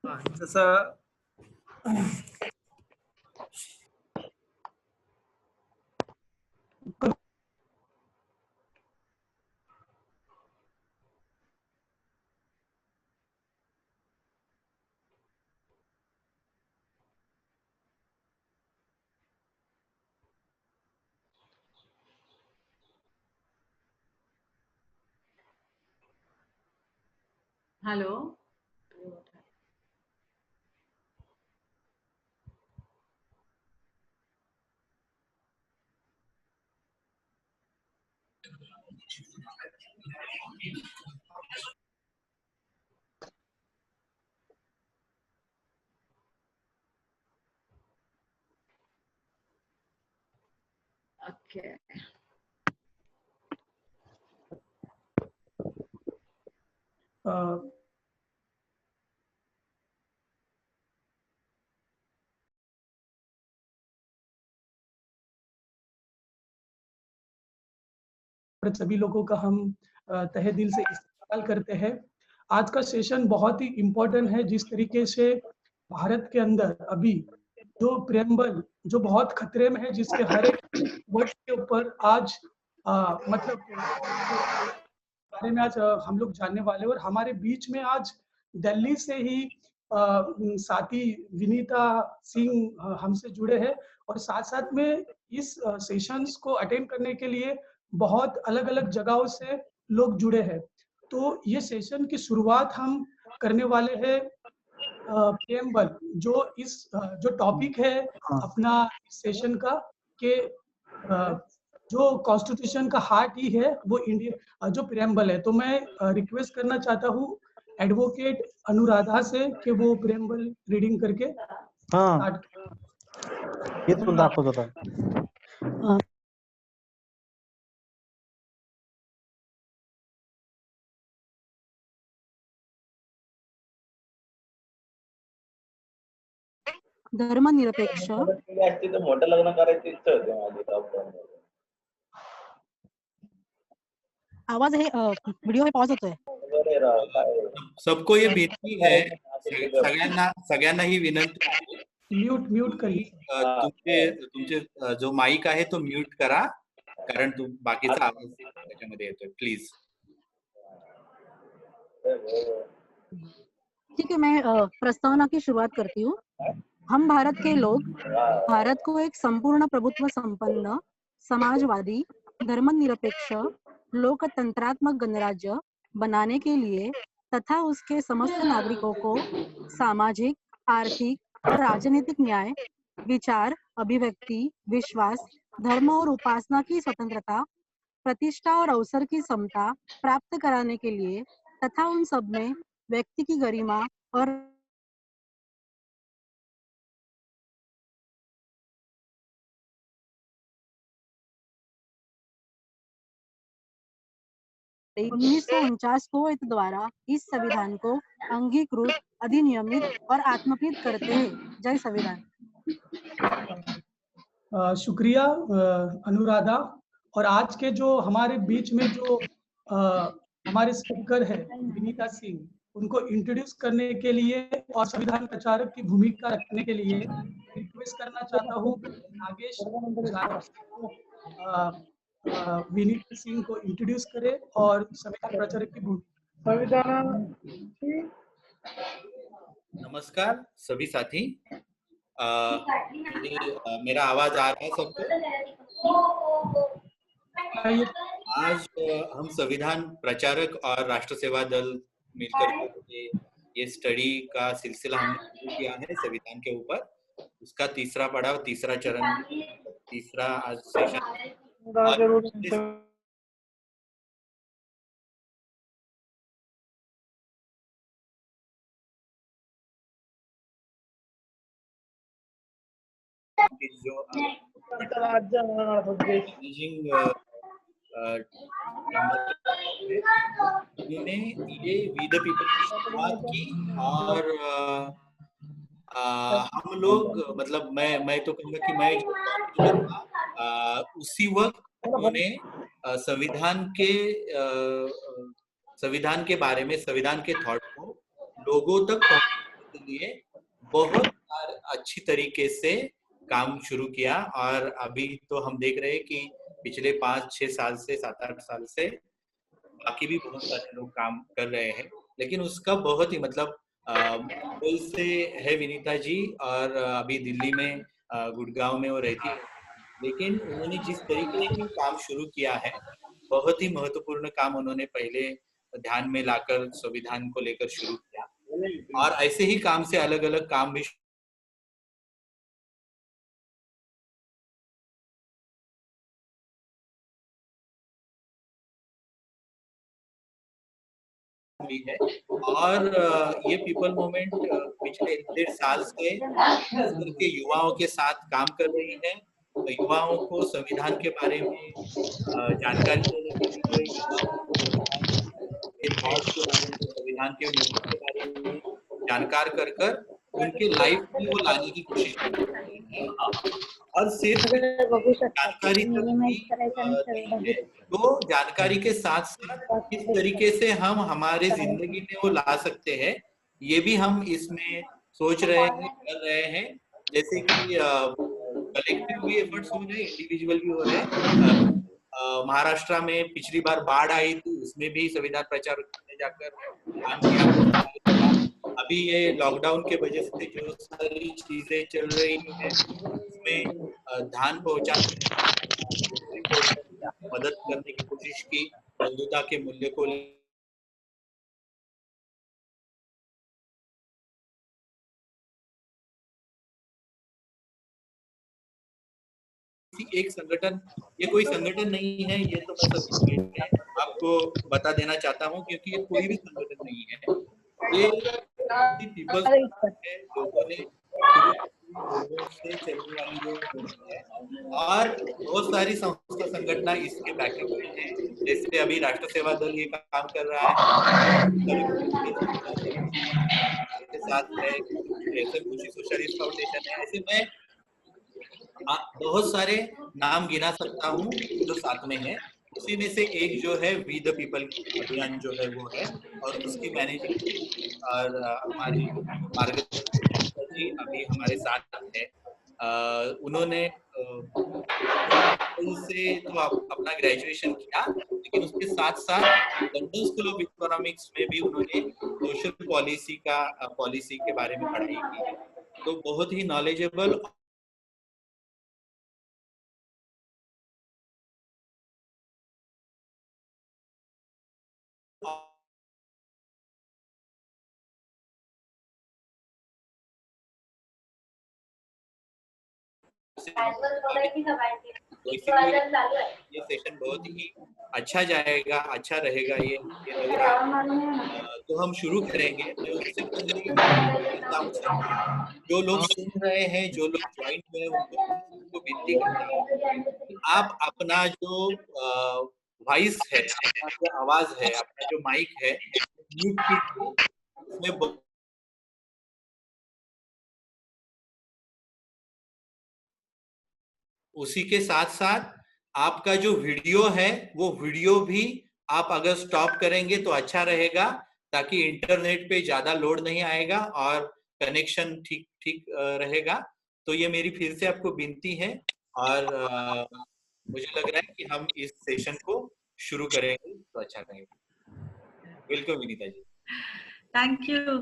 जसं hello okay सभी लोगों का हम तहे दिल से इस्तेमाल करते हैं। आज का सेशन बहुत ही इम्पोर्टेंट है। जिस तरीके से भारत के अंदर अभी जो प्रेम्बल जो बहुत खतरे में है, जिसके हर एक वर्ड के ऊपर आज मतलब बारे में आज हम लोग जानने वाले हैं। और हमारे बीच में आज दिल्ली से ही साथी विनीता सिंह हमसे जुड़े हैं और साथ साथ में इस सेशंस को अटेंड करने के लिए बहुत अलग-अलग जगहों से लोग जुड़े हैं। तो ये सेशन की शुरुआत हम करने वाले हैं प्रेम्बल जो टॉपिक है अपना इस सेशन का कि जो कॉन्स्टिट्यूशन का हार्ट ही है वो इंडिया जो प्रेम्बल है। तो मैं रिक्वेस्ट करना चाहता हूँ एडवोकेट अनुराधा से कि वो प्रेम्बल रीडिंग करके स्टार्ट ये तो दाखवत होता। धर्मनिरपेक्ष मोठं लग्न करायची इच्छा होती माझी। आवाज है व्हिडिओ है पॉज होतोय। सबको ये विनंती है, सगळ्यांना ही विनंती आहे, म्यूट करी तुमचे जो माईक आहे तो म्यूट करा, कारण बाकीचा आवाज त्याच्यामध्ये येतोय। प्लीज ठीक है, मैं प्रस्तावना की शुरुआत करती हूँ। हम भारत के लोग भारत को एक संपूर्ण प्रभुत्व संपन्न समाजवादी धर्मनिरपेक्ष लोकतंत्रात्मक गणराज्य बनाने के लिए तथा उसके समस्त नागरिकों को सामाजिक, आर्थिक और राजनीतिक न्याय, विचार, अभिव्यक्ति, विश्वास, धर्म और उपासना की स्वतंत्रता, प्रतिष्ठा और अवसर की समता प्राप्त कराने के लिए तथा उन सब में व्यक्ति की गरिमा और 1949 कोविद द्वारा इस संविधान को अंगीकृत, अधिनियमित और आत्मकृत करते हैं। जय संविधान। शुक्रिया अनुराधा। और आज के जो हमारे बीच में जो हमारे स्पीकर है विनीता सिंह, उनको इंट्रोड्यूस करने के लिए और संविधान प्रचारक की भूमिका रखने के लिए रिक्वेस्ट करना चाहता हूँ नागेश विनीता सिंह को इंट्रोड्यूस करे और संविधान प्रचारक की भूमिका। नमस्कार सभी साथी, मेरा आवाज आ रहा है सबको? आज हम संविधान प्रचारक और राष्ट्र सेवा दल मिलकर ये स्टडी का सिलसिला हमने शुरू किया है संविधान के ऊपर। उसका तीसरा पड़ाव, तीसरा चरण, तीसरा आज सेशन। जो उन्होंने ये वी द पीपल की शुरुआत की और हम लोग मतलब मैं तो कहूँगा कि मैं उसी वक्त उन्होंने संविधान के बारे में, संविधान के थॉट को लोगों तक लिए बहुत अच्छी तरीके से काम शुरू किया। और अभी तो हम देख रहे हैं कि पिछले 5-6 साल से 7-8 साल से बाकी भी बहुत सारे लोग काम कर रहे हैं, लेकिन उसका बहुत ही मतलब मुंबई से है विनीता जी, और अभी दिल्ली में गुड़गांव में वो रहती है, लेकिन उन्होंने जिस तरीके से काम शुरू किया है, बहुत ही महत्वपूर्ण काम उन्होंने पहले ध्यान में लाकर संविधान को लेकर शुरू किया, और ऐसे ही काम से अलग अलग काम भी हुई है। और ये पीपल मूवमेंट पिछले 1.5 साल से के युवाओं के साथ काम कर रही है। युवाओं को संविधान के बारे में जानकारी देने के लिए, युवाओं को के थॉट्स के बारे में, संविधान के मुद्दों के बारे में जानकार कर कर उनके लाइफ में वो लाने की कोशिश करती है। और सिर्फ जानकारी तक नहीं है, तो जानकारी के साथ साथ किस तरीके से हम हमारे जिंदगी में वो ला सकते हैं, ये भी हम इसमें सोच रहे हैं, कर रहे हैं। जैसे कि कलेक्टिव भी एफर्ट्स हो रहे हैं, इंडिविजुअल भी हो रहे हैं। महाराष्ट्र में पिछली बार बाढ़ आई थी, उसमें भी संविधान प्रचार करने जाकर काम किया। अभी ये लॉकडाउन के वजह से जो सारी चीजें चल रही है, उसमें ध्यान पहुंचाने मदद करने की कोशिश की, बंधुता के मूल्य को एक संगठन, ये कोई संगठन नहीं है, ये तो मैं सभी आपको बता देना चाहता हूँ, क्योंकि ये कोई भी संगठन नहीं है, ये पीपल्स है, लोगों ने से चलने वाली है, और बहुत सारी संस्था संगठन इसके बैकअप में है। जैसे अभी राष्ट्र सेवा दल ये काम कर रहा है, के साथ है, ऐसे खुशी सोशलिस्ट फाउंडेशन है। ऐसे मैं बहुत सारे नाम गिना सकता हूँ जो साथ में है। उसी में से एक जो है वी द पीपल अभियान जो है वो है, और उसकी मैनेजिंग और हमारी मार्गदर्शक जी अभी हमारे साथ है। उन्होंने से तो अपना ग्रेजुएशन किया, लेकिन उसके साथ साथ लंदन स्कूल ऑफ इकोनॉमिक्स में भी उन्होंने सोशल पॉलिसी के बारे में पढ़ाई की है। तो बहुत ही नॉलेजेबल ये सेशन बहुत ही अच्छा जाएगा, अच्छा रहेगा, ये लग रहा है। तो हम शुरू करेंगे। उससे पहले जो लोग सुन रहे हैं, जो लोग ज्वाइन हुए हैं, उनको विनती करता हूँ कि आप अपना जो वॉइस है, अपना जो आवाज है, अपना जो माइक है, म्यूट कीजिए। उसमें उसी के साथ साथ आपका जो वीडियो है, वो वीडियो भी आप अगर स्टॉप करेंगे तो अच्छा रहेगा, ताकि इंटरनेट पे ज्यादा लोड नहीं आएगा और कनेक्शन ठीक रहेगा। तो ये मेरी फिर से आपको विनती है, और मुझे लग रहा है कि हम इस सेशन को शुरू करेंगे तो अच्छा रहेगा। Welcome Vinita ji. Thank you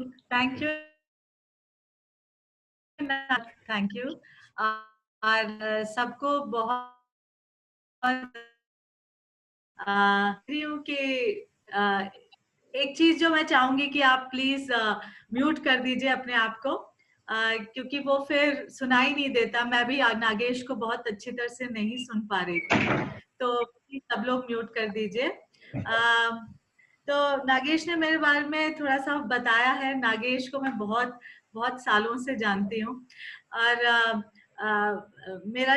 thank you. और सबको बहुत एक चीज जो मैं चाहूंगी कि आप प्लीज म्यूट कर दीजिए अपने आप को, क्योंकि वो फिर सुनाई नहीं देता। मैं भी नागेश को बहुत अच्छी तरह से नहीं सुन पा रही थी, तो प्लीज सब लोग म्यूट कर दीजिए। तो नागेश ने मेरे बारे में थोड़ा सा बताया है। नागेश को मैं बहुत सालों से जानती हूँ, और मेरा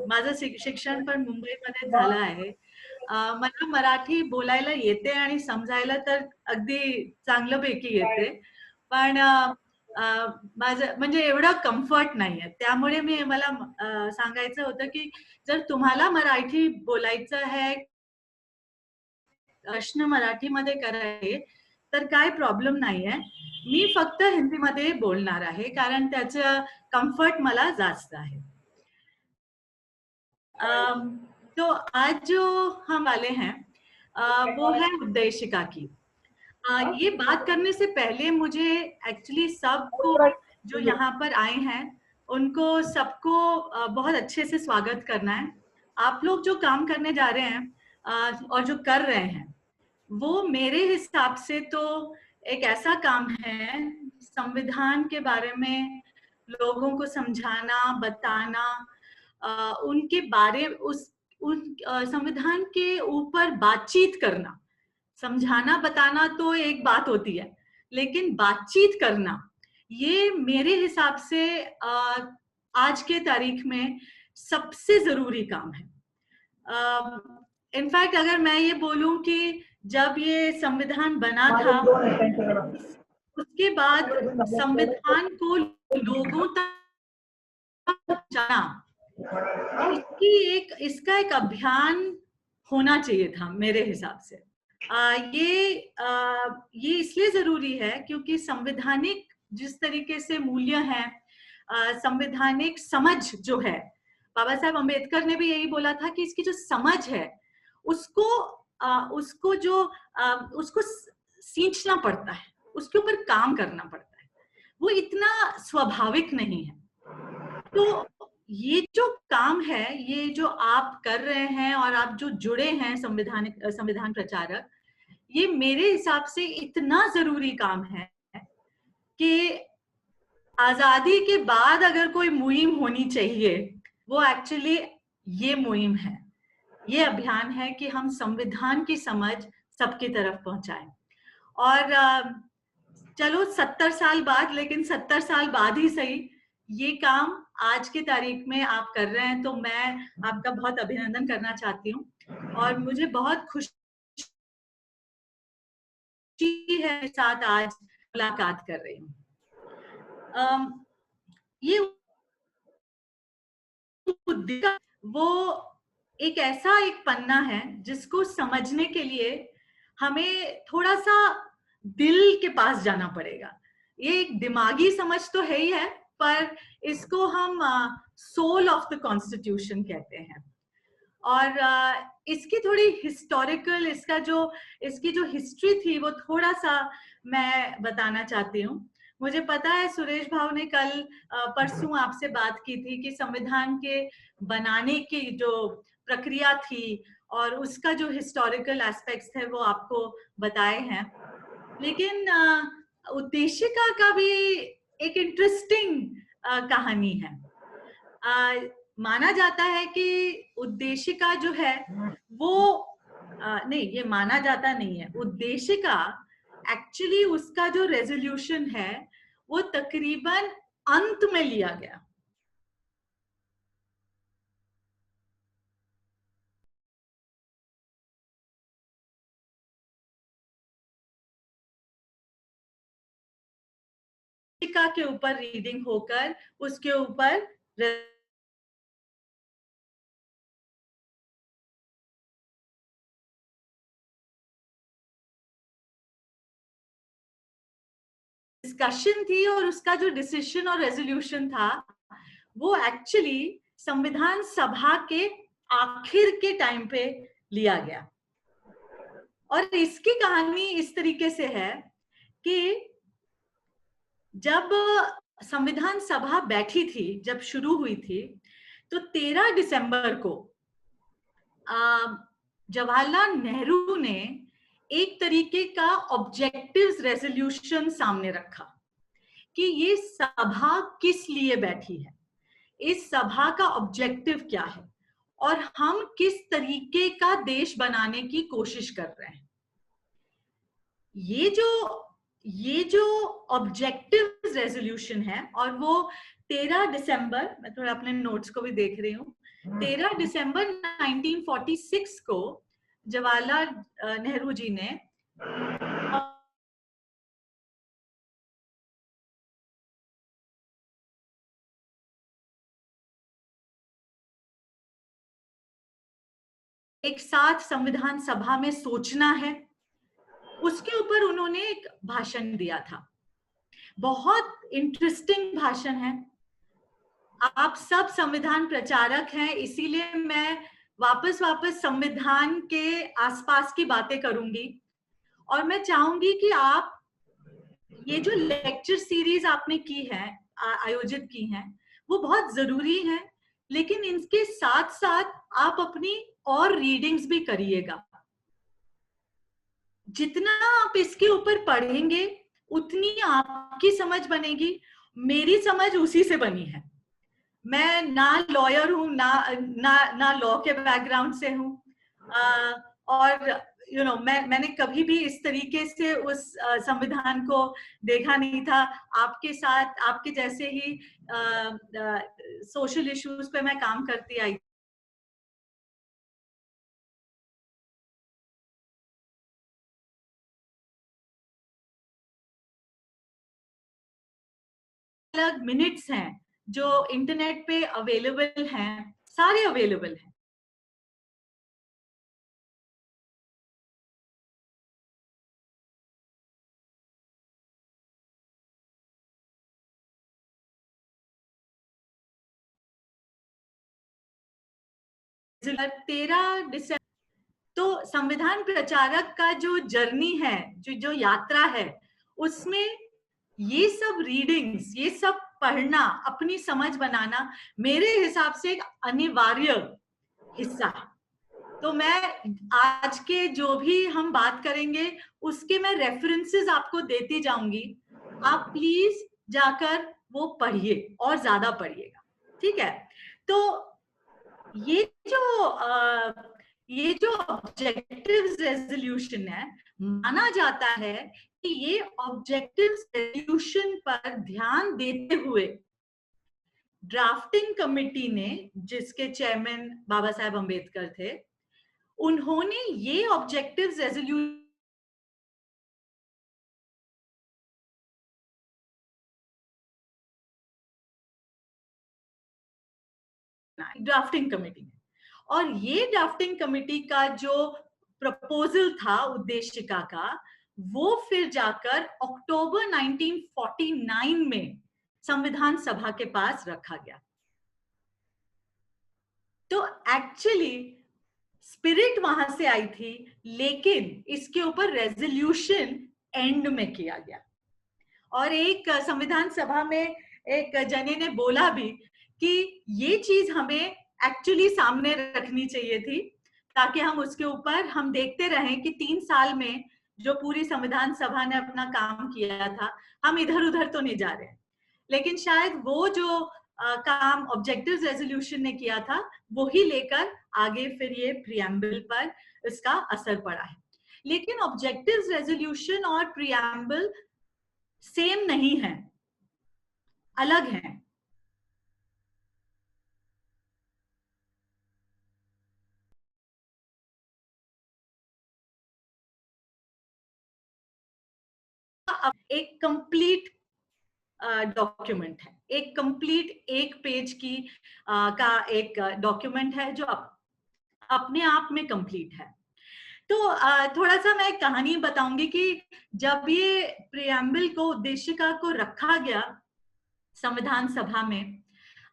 माझं शिक्षण पण मुंबईमध्ये झालं आहे। मला मराठी बोलायला येते आणि समजायला तर अगदी चांगल्यापैकी येते, पण माझं म्हणजे एवढं कम्फर्ट नाहीये। त्यामुळे मला सांगायचं होतं की जर तुम्हाला मराठी बोलायचं आहे, प्रश्न मराठीमध्ये करायचे, तर काय प्रॉब्लेम नाहीये। मी फक्त हिंदीमध्ये बोलणार आहे कारण त्याचं कम्फर्ट मला जास्त आहे. तो आज जो हम वाले हैं वो है उद्देशिका की. ये बात करने से पहले मुझे एक्चुअली सबको जो यहाँ पर आए हैं उनको सबको बहुत अच्छे से स्वागत करना है. आप लोग जो काम करने जा रहे हैं और जो कर रहे हैं वो मेरे हिसाब से तो एक ऐसा काम है, संविधान के बारे में लोगों को समझाना, बताना, उनके बारे उन संविधान के ऊपर बातचीत करना. समझाना बताना तो एक बात होती है, लेकिन बातचीत करना ये मेरे हिसाब से आज के तारीख में सबसे जरूरी काम है. इनफैक्ट अगर मैं ये बोलूं कि जब ये संविधान बना था उसके बाद संविधान को लोगों तक पहुंचाना इसका एक अभियान होना चाहिए था मेरे हिसाब से. ये इसलिए जरूरी है क्योंकि संवैधानिक जिस तरीके से मूल्य हैं, संवैधानिक समझ जो है, बाबा साहब अम्बेडकर ने भी यही बोला था कि इसकी जो समझ है उसको सींचना पड़ता है, उसके ऊपर काम करना पड़ता है, वो इतना स्वाभाविक नहीं है. तो ये जो काम है, ये जो आप कर रहे हैं और आप जो जुड़े हैं संविधान प्रचारक, ये मेरे हिसाब से इतना जरूरी काम है कि आजादी के बाद अगर कोई मुहिम होनी चाहिए वो एक्चुअली ये मुहिम है, ये अभियान है कि हम संविधान की समझ सबकी तरफ पहुंचाएं. और चलो 70 साल बाद, लेकिन 70 साल बाद ही सही, ये काम आज की तारीख में आप कर रहे हैं, तो मैं आपका बहुत अभिनंदन करना चाहती हूँ. और मुझे बहुत खुशी है साथ आज मुलाकात कर रही हूँ. ये वो एक ऐसा एक पन्ना है जिसको समझने के लिए हमें थोड़ा सा दिल के पास जाना पड़ेगा. ये एक दिमागी समझ तो है ही है, पर इसको हम सोल ऑफ द कॉन्स्टिट्यूशन कहते हैं. और इसकी थोड़ी हिस्टोरिकल, इसकी जो हिस्ट्री थी वो थोड़ा सा मैं बताना चाहती हूँ. मुझे पता है सुरेश भाव ने कल परसों आपसे बात की थी कि संविधान के बनाने की जो प्रक्रिया थी और उसका जो हिस्टोरिकल एस्पेक्ट्स थे वो आपको बताए हैं. लेकिन उद्देशिका का भी एक इंटरेस्टिंग कहानी है. माना जाता है कि उद्देशिका जो है वो नहीं, ये माना जाता नहीं है. उद्देशिका एक्चुअली उसका जो रेजोल्यूशन है वो तकरीबन अंत में लिया गया. के ऊपर रीडिंग होकर उसके ऊपर डिस्कशन थी और उसका जो डिसीजन और रेजोल्यूशन था वो एक्चुअली संविधान सभा के आखिर के टाइम पे लिया गया. और इसकी कहानी इस तरीके से है कि जब संविधान सभा बैठी थी, जब शुरू हुई थी, तो 13 दिसंबर को जवाहरलाल नेहरू ने एक तरीके का ऑब्जेक्टिव्स रेजोल्यूशन सामने रखा कि ये सभा किस लिए बैठी है, इस सभा का ऑब्जेक्टिव क्या है और हम किस तरीके का देश बनाने की कोशिश कर रहे हैं. ये जो ऑब्जेक्टिव रेजोल्यूशन है, और वो 13 दिसंबर, मैं थोड़ा अपने नोट्स को भी देख रही हूँ, 13 दिसंबर 1946 को जवाहरलाल नेहरू जी ने एक साथ संविधान सभा में सोचना है, उसके ऊपर उन्होंने एक भाषण दिया था. बहुत इंटरेस्टिंग भाषण है। आप सब संविधान प्रचारक हैं, इसीलिए मैं वापस संविधान के आसपास की बातें करूंगी। और मैं चाहूंगी कि आप ये जो लेक्चर सीरीज आपने की है, आयोजित की है, वो बहुत जरूरी है, लेकिन इनके साथ साथ आप अपनी और रीडिंग्स भी करिएगा। जितना आप इसके ऊपर पढ़ेंगे उतनी आपकी समझ बनेगी। मेरी समझ उसी से बनी है। मैं ना लॉयर हूं, ना लॉ के बैकग्राउंड से हूं, और मैंने कभी भी इस तरीके से उस संविधान को देखा नहीं था। आपके साथ, आपके जैसे ही सोशल इश्यूज पे मैं काम करती आई। अलग मिनट्स हैं जो इंटरनेट पे अवेलेबल हैं, सारे अवेलेबल हैं। तो संविधान प्रचारक का जो जर्नी है, जो यात्रा है, उसमें ये सब रीडिंग्स, ये सब पढ़ना, अपनी समझ बनाना मेरे हिसाब से एक अनिवार्य हिस्सा है। तो मैं आज के जो भी हम बात करेंगे उसके मैं रेफरेंसेस आपको देती जाऊंगी। आप प्लीज जाकर वो पढ़िए और ज्यादा पढ़िएगा, ठीक है? तो ये जो ऑब्जेक्टिव्स रेजोल्यूशन है, माना जाता है कि ये ऑब्जेक्टिव्स रेजोल्यूशन पर ध्यान देते हुए ड्राफ्टिंग कमेटी ने, जिसके चेयरमैन बाबा साहेब अंबेडकर थे, उन्होंने ये ऑब्जेक्टिव्स रेजोल्यूशन ड्राफ्टिंग कमेटी में, और ये ड्राफ्टिंग कमेटी का जो प्रपोजल था उद्देशिका का, वो फिर जाकर अक्टूबर 1949 में संविधान सभा के पास रखा गया। तो एक्चुअली स्पिरिट वहां से आई थी, लेकिन इसके ऊपर रेजोल्यूशन एंड में किया गया। और एक संविधान सभा में एक जने ने बोला भी कि ये चीज हमें एक्चुअली सामने रखनी चाहिए थी, ताकि हम उसके ऊपर हम देखते रहें कि 3 साल में जो पूरी संविधान सभा ने अपना काम किया था, हम इधर उधर तो नहीं जा रहे हैं। लेकिन शायद वो जो काम ऑब्जेक्टिव्स रेजोल्यूशन ने किया था, वो ही लेकर आगे फिर ये प्रियम्बल पर इसका असर पड़ा है। लेकिन ऑब्जेक्टिव्स रेजोल्यूशन और प्रियम्बल सेम नहीं है, अलग हैं। एक कंप्लीट डॉक्यूमेंट है, एक कंप्लीट एक पेज की का एक डॉक्यूमेंट है जो अपने आप में कंप्लीट है। तो थोड़ा सा मैं कहानी बताऊंगी कि जब ये प्रियम्बल को, उद्देशिका को रखा गया संविधान सभा में,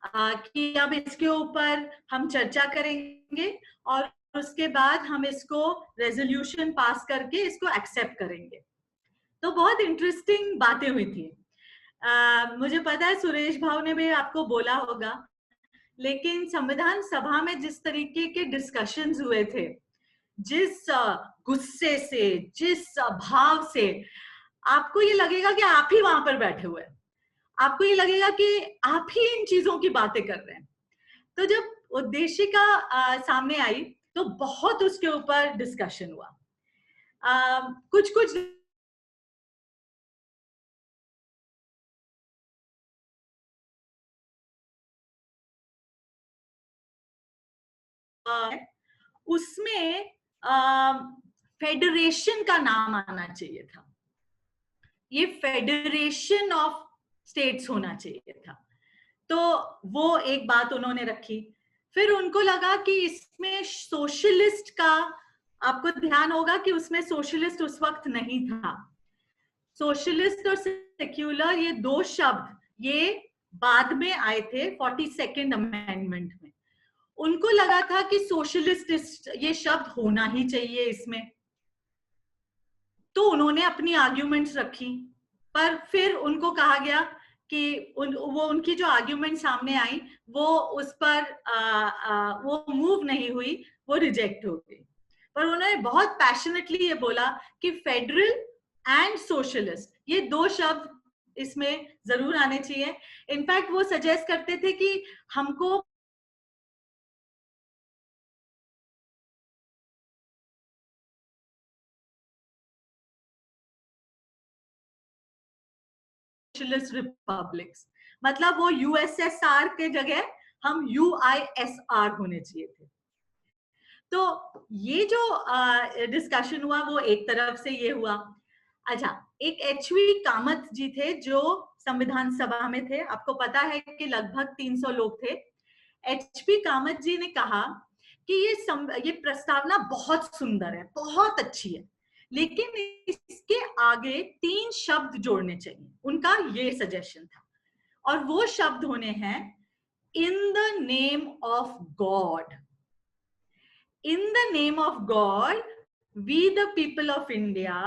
कि अब इसके ऊपर हम चर्चा करेंगे और उसके बाद हम इसको रेजोल्यूशन पास करके इसको एक्सेप्ट करेंगे। तो बहुत इंटरेस्टिंग बातें हुई थी। मुझे पता है सुरेश भाव ने भी आपको बोला होगा, लेकिन संविधान सभा में जिस तरीके के डिस्कशंस हुए थे, जिस गुस्से से, जिस भाव से, आपको ये लगेगा कि आप ही वहां पर बैठे हुए हैं, आपको ये लगेगा कि आप ही इन चीजों की बातें कर रहे हैं। तो जब उद्देशिका सामने आई तो बहुत उसके ऊपर डिस्कशन हुआ। कुछ उसमें फेडरेशन का नाम आना चाहिए था, ये फेडरेशन ऑफ स्टेट्स होना चाहिए था। तो वो एक बात उन्होंने रखी। फिर उनको लगा कि इसमें सोशलिस्ट का, आपको ध्यान होगा कि उसमें सोशलिस्ट उस वक्त नहीं था, सोशलिस्ट और सेक्युलर ये दो शब्द ये बाद में आए थे 42nd अमेंडमेंट में। उनको लगा था कि सोशलिस्ट ये शब्द होना ही चाहिए इसमें, तो उन्होंने अपनी आर्ग्यूमेंट्स रखी, पर फिर उनको कहा गया कि वो उनकी जो आर्ग्यूमेंट सामने आई वो उस पर वो मूव नहीं हुई, वो रिजेक्ट हो गई। पर उन्होंने बहुत पैशनेटली ये बोला कि फेडरल एंड सोशलिस्ट ये दो शब्द इसमें जरूर आने चाहिए। इनफैक्ट वो सजेस्ट करते थे कि हमको सोशलिस्ट रिपब्लिक्स, मतलब वो यूएसएसआर के जगह हम यूआईएसआर होने चाहिए थे। तो ये जो डिस्कशन हुआ वो एक तरफ से ये हुआ। अच्छा, एक एचवी कामत जी थे जो संविधान सभा में थे, आपको पता है कि लगभग 300 लोग थे। एचपी कामत जी ने कहा कि ये प्रस्तावना बहुत सुंदर है, बहुत अच्छी है, लेकिन इसके आगे 3 शब्द जोड़ने चाहिए। उनका ये सजेशन था, और वो शब्द होने हैं इन the name of God. In the name of God, we the people of India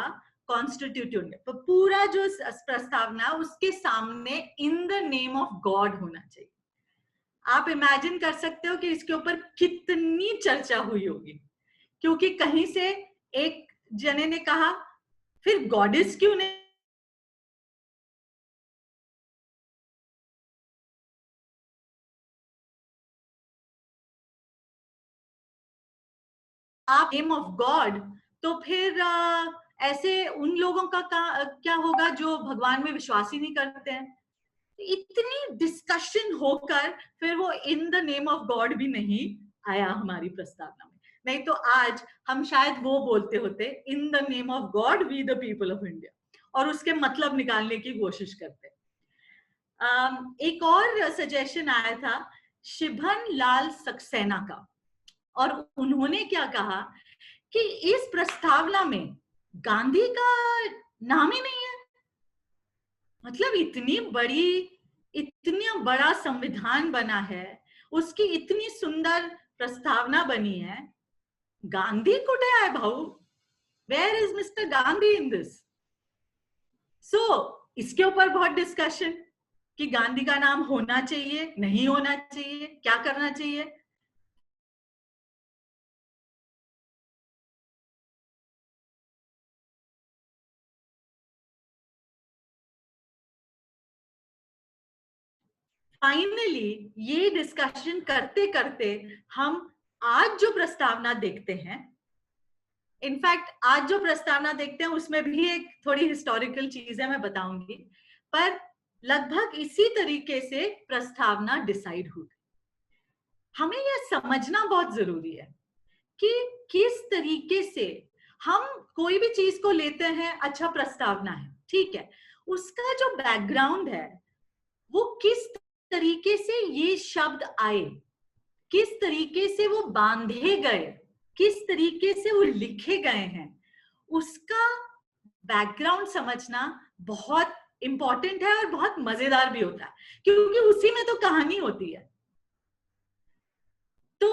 constitute India। तो पूरा जो प्रस्तावना उसके सामने in the name of God होना चाहिए। आप इमेजिन कर सकते हो कि इसके ऊपर कितनी चर्चा हुई होगी, क्योंकि कहीं से एक जने ने कहा फिर गॉडेस क्यों नहीं, आप नेम ऑफ गॉड, तो फिर ऐसे उन लोगों का क्या होगा जो भगवान में विश्वास ही नहीं करते हैं। इतनी डिस्कशन होकर फिर वो इन द नेम ऑफ गॉड भी नहीं आया हमारी प्रस्तावना में, नहीं तो आज हम शायद वो बोलते होते in the name of God we the people of India, और उसके मतलब निकालने की कोशिश करते। एक और सजेशन आया था शिभन लाल सक्सेना का, और उन्होंने क्या कहा कि इस प्रस्तावना में गांधी का नाम ही नहीं है। मतलब इतना बड़ा संविधान बना है, उसकी इतनी सुंदर प्रस्तावना बनी है, गांधी कुठे है भाऊ? Where is Mister Gandhi in this? So इसके ऊपर बहुत डिस्कशन कि गांधी का नाम होना चाहिए, नहीं होना चाहिए, क्या करना चाहिए। फाइनली ये डिस्कशन करते करते हम आज जो प्रस्तावना देखते हैं, इनफैक्ट आज जो प्रस्तावना देखते हैं उसमें भी एक थोड़ी हिस्टोरिकल चीज है, मैं बताऊंगी, पर लगभग इसी तरीके से प्रस्तावना डिसाइड हुई। हमें यह समझना बहुत जरूरी है कि किस तरीके से हम कोई भी चीज को लेते हैं। अच्छा, प्रस्तावना है, ठीक है, उसका जो बैकग्राउंड है वो किस तरीके से ये शब्द आए, किस तरीके से वो बांधे गए, किस तरीके से वो लिखे गए हैं, उसका बैकग्राउंड समझना बहुत इंपॉर्टेंट है और बहुत मजेदार भी होता है, क्योंकि उसी में तो कहानी होती है। तो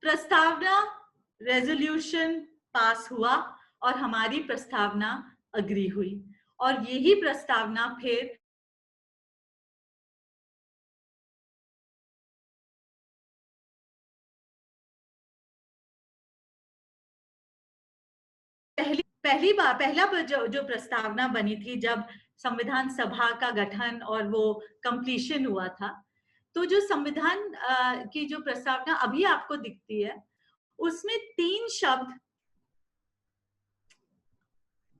प्रस्तावना रेजोल्यूशन पास हुआ और हमारी प्रस्तावना अग्री हुई, और यही प्रस्तावना फिर पहला जो प्रस्तावना बनी थी जब संविधान सभा का गठन और वो कंप्लीशन हुआ था, तो जो संविधान की जो प्रस्तावना अभी आपको दिखती है उसमें 3 शब्द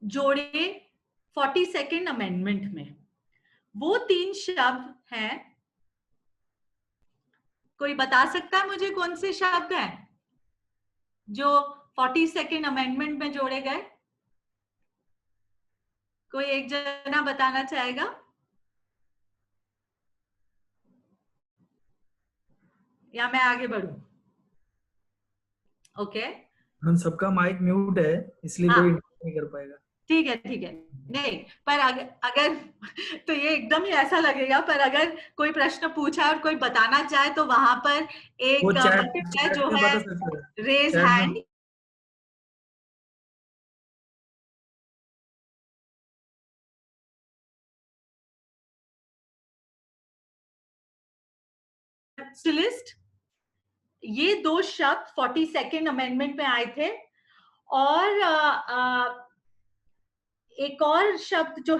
जोड़े 42nd अमेंडमेंट में। वो 3 शब्द हैं, कोई बता सकता है मुझे कौन से शब्द हैं जो 42nd अमेंडमेंट में जोड़े गए? कोई एक जना बताना चाहेगा? या मैं आगे बढ़ूं? ओके, हम सबका माइक म्यूट है, इसलिए कोई नहीं कर पाएगा। ठीक है ठीक है, नहीं पर अगर तो ये एकदम ही ऐसा लगेगा, पर अगर कोई प्रश्न पूछा और कोई बताना चाहे तो वहां पर एक वो बटन है जो है रेज हैंड। लिस्ट, ये दो शब्द 42nd अमेंडमेंट में आए थे, और एक और शब्द जो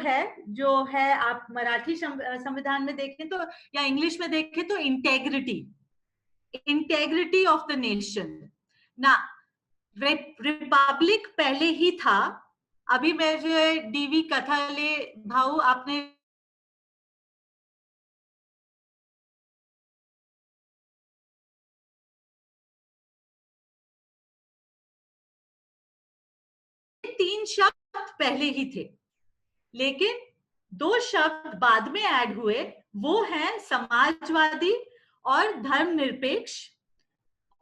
है आप मराठी संविधान में देखें तो या इंग्लिश में देखें तो इंटेग्रिटी ऑफ द नेशन ना। रिपब्लिक पहले ही था, अभी मेरे डीवी कथाले भाऊ आपने तीन शब्द पहले ही थे, लेकिन दो शब्द बाद में ऐड हुए, वो हैं समाजवादी और धर्मनिरपेक्ष।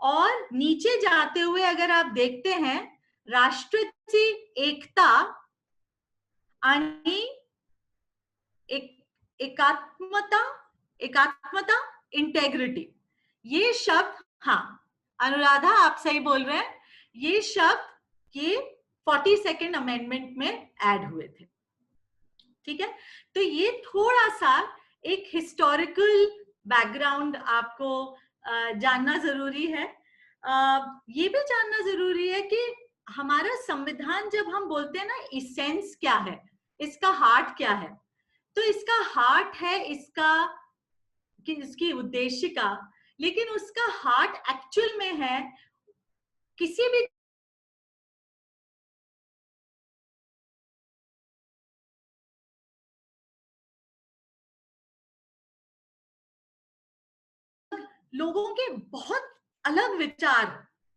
और नीचे जाते हुए अगर आप देखते हैं, राष्ट्राची एकता आणि एकात्मता इंटेग्रिटी, ये शब्द, हाँ अनुराधा आप सही बोल रहे हैं, ये शब्द ये 42nd अमेंडमेंट में ऐड हुए थे। ठीक है, तो ये थोड़ा सा एक हिस्टोरिकल बैकग्राउंड आपको जानना जरूरी है। ये भी जानना जरूरी है कि हमारा संविधान, जब हम बोलते हैं ना इसेंस क्या है, इसका हार्ट क्या है, तो इसका हार्ट है इसकी उद्देश्य का, लेकिन उसका हार्ट एक्चुअल में है किसी भी लोगों के बहुत अलग विचार,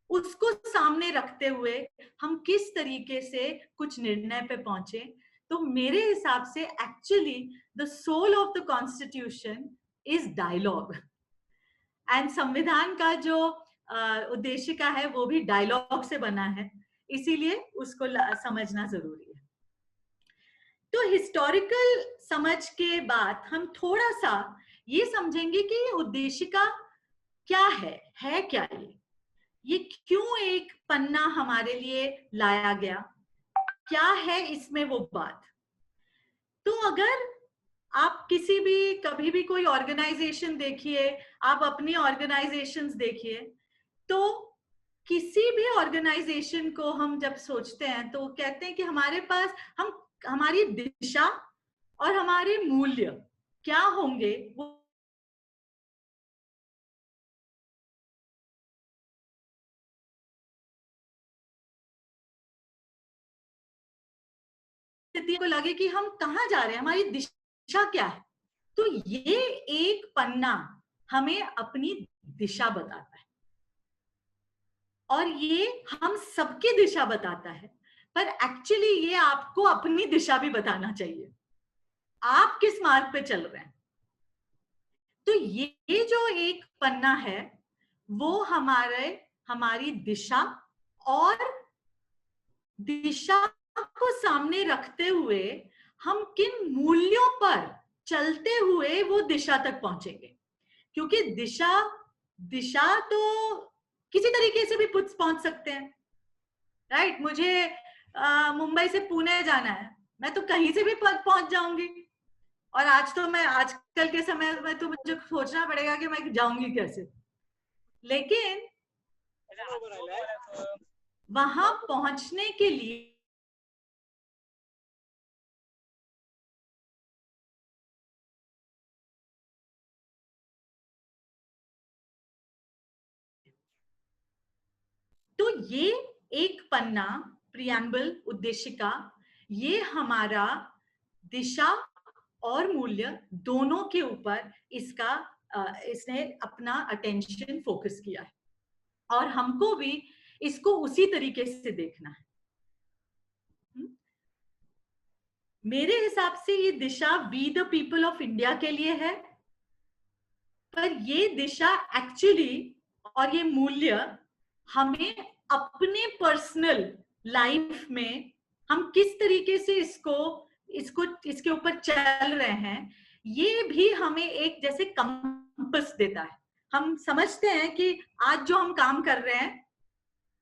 उसको सामने रखते हुए हम किस तरीके से कुछ निर्णय पे पहुंचे। तो मेरे हिसाब से actually the soul of the constitution is dialogue, and संविधान का जो उद्देश्य का है वो भी डायलॉग से बना है, इसीलिए उसको समझना जरूरी है। तो हिस्टोरिकल समझ के बाद हम थोड़ा सा ये समझेंगे कि ये उद्देश्य का क्या है क्या, ये क्यों एक पन्ना हमारे लिए लाया गया, क्या है इसमें वो बात। तो अगर आप कभी भी कोई ऑर्गेनाइजेशन देखिए, आप अपनी ऑर्गेनाइजेशंस देखिए, तो किसी भी ऑर्गेनाइजेशन को हम जब सोचते हैं तो कहते हैं कि हमारे पास हमारी दिशा और हमारे मूल्य क्या होंगे, वो को लगे कि हम कहाँ जा रहे हैं, हमारी दिशा क्या है। तो ये एक पन्ना हमें अपनी दिशा बताता है, और ये हम सबकी दिशा बताता है, पर एक्चुअली ये आपको अपनी दिशा भी बताना चाहिए, आप किस मार्ग पे चल रहे हैं। तो ये जो एक पन्ना है वो हमारी दिशा और दिशा को सामने रखते हुए हम किन मूल्यों पर चलते हुए वो दिशा तक पहुंचेंगे। क्योंकि दिशा तो किसी तरीके से भी पहुंच सकते हैं, राइट। मुझे मुंबई से पुणे जाना है, मैं तो कहीं से भी पहुंच जाऊंगी, और आजकल के समय में तो मुझे सोचना पड़ेगा कि मैं जाऊंगी कैसे। लेकिन वहां पहुंचने के लिए तो ये एक पन्ना प्रियम्बल उद्देश्य का, ये हमारा दिशा और मूल्य दोनों के ऊपर इसने अपना अटेंशन फोकस किया है, और हमको भी इसको उसी तरीके से देखना है। मेरे हिसाब से ये दिशा we the people of India के लिए है, पर ये दिशा एक्चुअली और ये मूल्य हमें अपने पर्सनल लाइफ में हम किस तरीके से इसके ऊपर चल रहे हैं, ये भी हमें एक जैसे कंपस देता है। हम समझते हैं कि आज जो हम काम कर रहे हैं,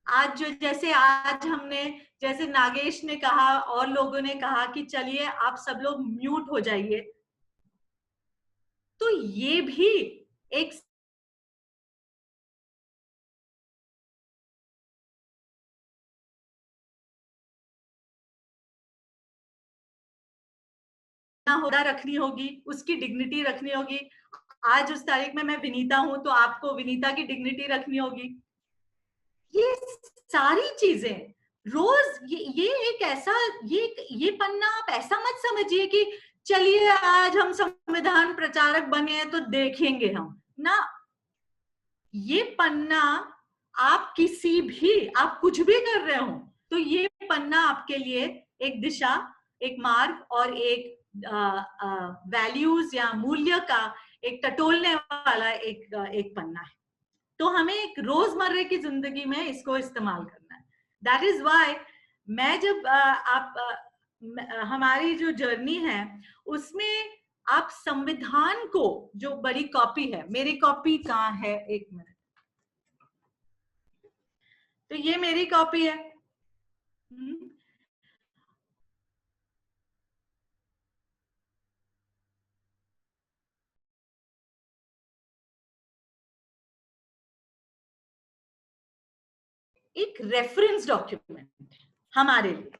आज जो जैसे आज हमने, जैसे नागेश ने कहा और लोगों ने कहा कि चलिए आप सब लोग म्यूट हो जाइए, तो ये भी एक होदा रखनी होगी, उसकी डिग्निटी रखनी होगी। आज उस तारीख में मैं विनीता हूं तो आपको विनीता की डिग्निटी रखनी होगी। ये सारी चीजें रोज ये एक ऐसा ये पन्ना आप ऐसा मत समझिए कि चलिए आज हम संविधान प्रचारक बने हैं तो देखेंगे हम ना। ये पन्ना आप आप कुछ भी कर रहे हो तो ये पन्ना आपके लिए एक दिशा, एक मार्ग और एक वैल्यूज या मूल्य का एक टटोलने वाला एक पन्ना है। तो हमें एक रोजमर्रे की जिंदगी में इसको इस्तेमाल करना है। दैट इज वाई मैं जब हमारी जो जर्नी है उसमें आप संविधान को, जो बड़ी कॉपी है, मेरी कॉपी कहाँ है, एक मिनट, तो ये मेरी कॉपी है। एक रेफरेंस डॉक्यूमेंट हमारे लिए।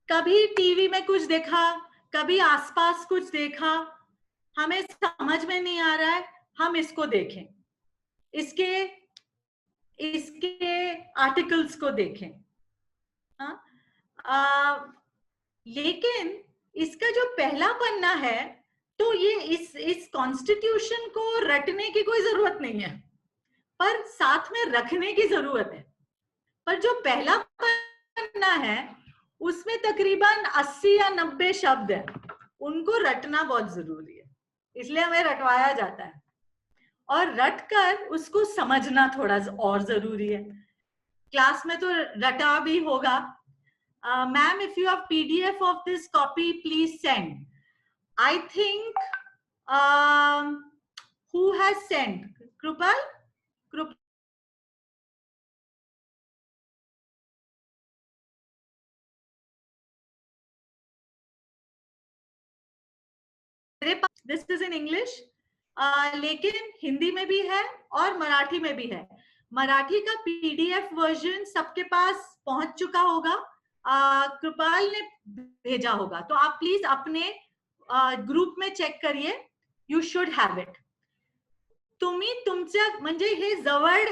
कभी टीवी में कुछ देखा, कभी आसपास कुछ देखा, हमें समझ में नहीं आ रहा है, हम इसको देखें, इसके आर्टिकल्स को देखें। लेकिन इसका जो पहला पन्ना है, तो ये इस कॉन्स्टिट्यूशन को रटने की कोई जरूरत नहीं है, पर साथ में रखने की जरूरत है। पर जो पहला पन्ना है उसमें तकरीबन 80 या 90 शब्द हैं, उनको रटना बहुत जरूरी है, इसलिए हमें रटवाया जाता है। और रटकर उसको समझना थोड़ा और जरूरी है। क्लास में तो रटा भी होगा। Ma'am, if you have PDF of this copy, please send. I think who has sent? Krupal? मेरे पास दिस इज इन इंग्लिश, लेकिन हिंदी में भी है और मराठी में भी है। मराठी का PDF वर्जन सबके पास पहुंच चुका होगा, कृपाल ने भेजा होगा, तो आप प्लीज अपने ग्रुप में चेक करिए, यू शुड हॅव इट। तुम्ही तुमच्या म्हणजे हे जवळ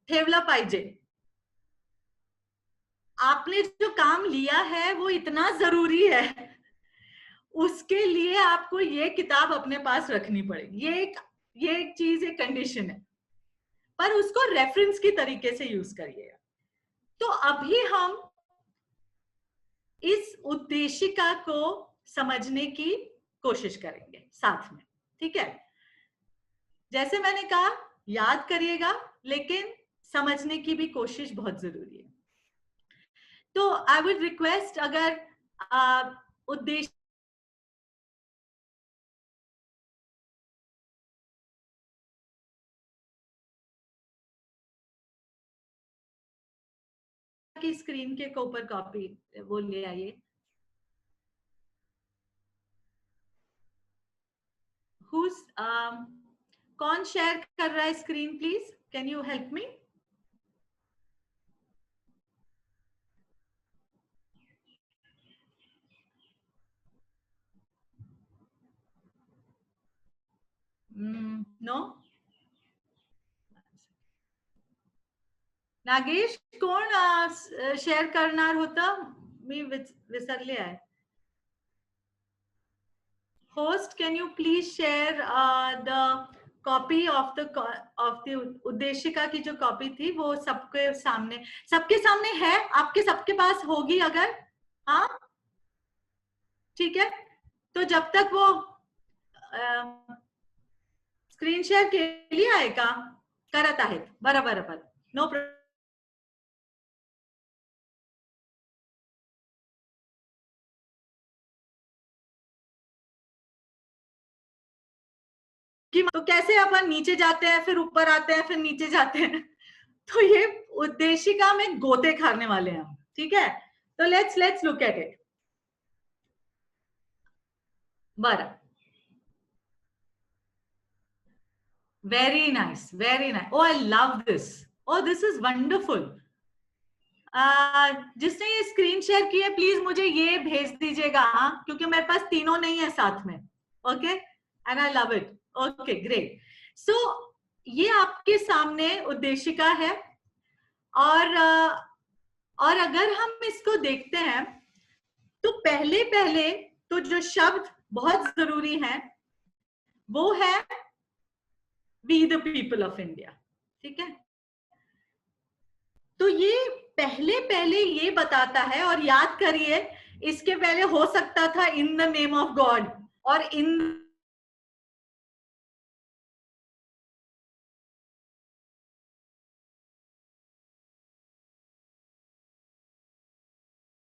ठेवलं पाहिजे। आपने जो काम लिया है वो इतना जरूरी है, उसके लिए आपको ये किताब अपने पास रखनी पड़ेगी। ये एक चीज, एक कंडीशन है, पर उसको रेफरेंस की तरीके से यूज करिएगा। तो अभी हम इस उद्देशिका को समझने की कोशिश करेंगे साथ में, ठीक है? जैसे मैंने कहा, याद करिएगा, लेकिन समझने की भी कोशिश बहुत जरूरी है। तो आई वुड रिक्वेस्ट, अगर उद्देश्य की स्क्रीन के ऊपर कॉपी वो ले आइए। कौन शेयर कर रहा है screen? Please can you help me? No? Nagesh, कोण शेअर करणार होतं? मी विसरले आहे। Host, can you please share the copy of the उद्देशिका की जो कॉपी थी वो सबके सामने है, आपके सबके पास होगी अगर, हाँ ठीक है। तो जब तक वो स्क्रीन शेअर केली आहे का? करत आहेत, बरोबर, नो प्रॉब्लेम। कि तो कैसे अपन नीचे जाते हैं फिर ऊपर आते हैं फिर नीचे जाते हैं, तो ये उद्देशिका में गोते खाने वाले हैं हम, ठीक है। तो लेट्स लुक एट इट। बरं, very nice, very nice. Oh I love this, oh this is wonderful. जिसने ये स्क्रीन शेयर की है प्लीज मुझे ये भेज दीजिएगा, हाँ, क्योंकि मेरे पास तीनों नहीं है साथ में। Okay, and I love it. Okay great. So ये आपके सामने उद्देशिका है, और अगर हम इसको देखते हैं तो पहले तो जो शब्द बहुत जरूरी है वो है we the people of India, ठीक है। तो ये पहले ये बताता है, और याद करिए इसके पहले हो सकता था in the name of God और इन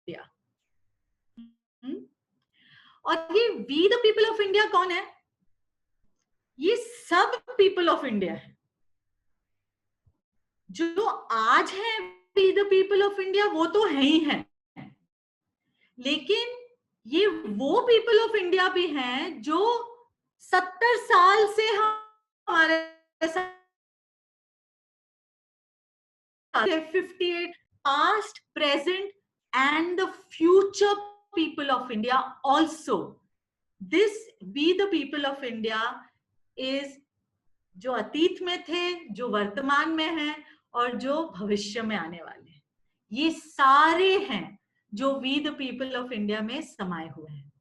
इंडिया। और ये we the people of India कौन है? ये सब पीपल ऑफ इंडिया है। जो आज है we the people of India वो तो है ही है, लेकिन ये वो पीपल ऑफ इंडिया भी हैं जो 70 साल से हमारे 58 past, present and the future people of India also. This we the people of India is जो अतीत में थे, जो वर्तमान में हैं और जो भविष्य में आने वाले हैं, ये सारे हैं जो we the people of India में समाये हुए हैं।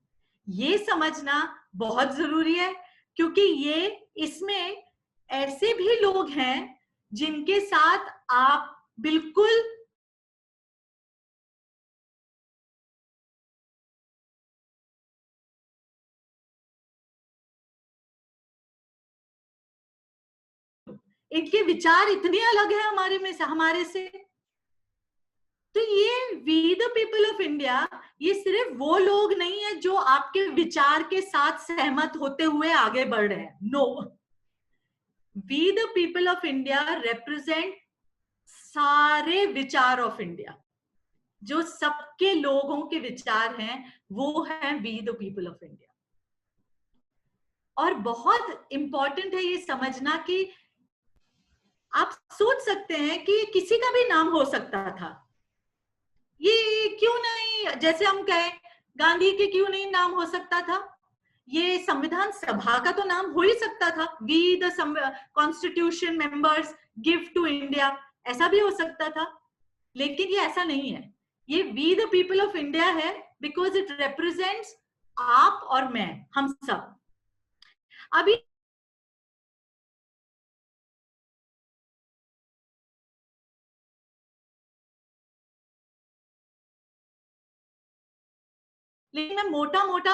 ये समझना बहुत जरूरी है, क्योंकि ये इसमें ऐसे भी लोग हैं जिनके साथ आप बिल्कुल इनके विचार इतने अलग हैं हमारे से। तो ये we the people of India ये सिर्फ वो लोग नहीं है जो आपके विचार के साथ सहमत होते हुए आगे बढ़ रहे हैं। No, we the people of India represent सारे विचार ऑफ इंडिया। जो सबके लोगों के विचार हैं वो है we the people of India. और बहुत इंपॉर्टेंट है ये समझना कि आप सोच सकते हैं कि किसी का भी नाम हो सकता था, ये क्यों नहीं, जैसे हम कहें गांधी के क्यों नहीं नाम हो सकता था, ये संविधान सभा का तो नाम हो ही सकता था, we the constitution members give to India, ऐसा भी हो सकता था। लेकिन ये ऐसा नहीं है, ये we the people of India है बिकॉज इट रिप्रेजेंट्स आप और मैं, हम सब। अभी लेकिन मैं मोटा मोटा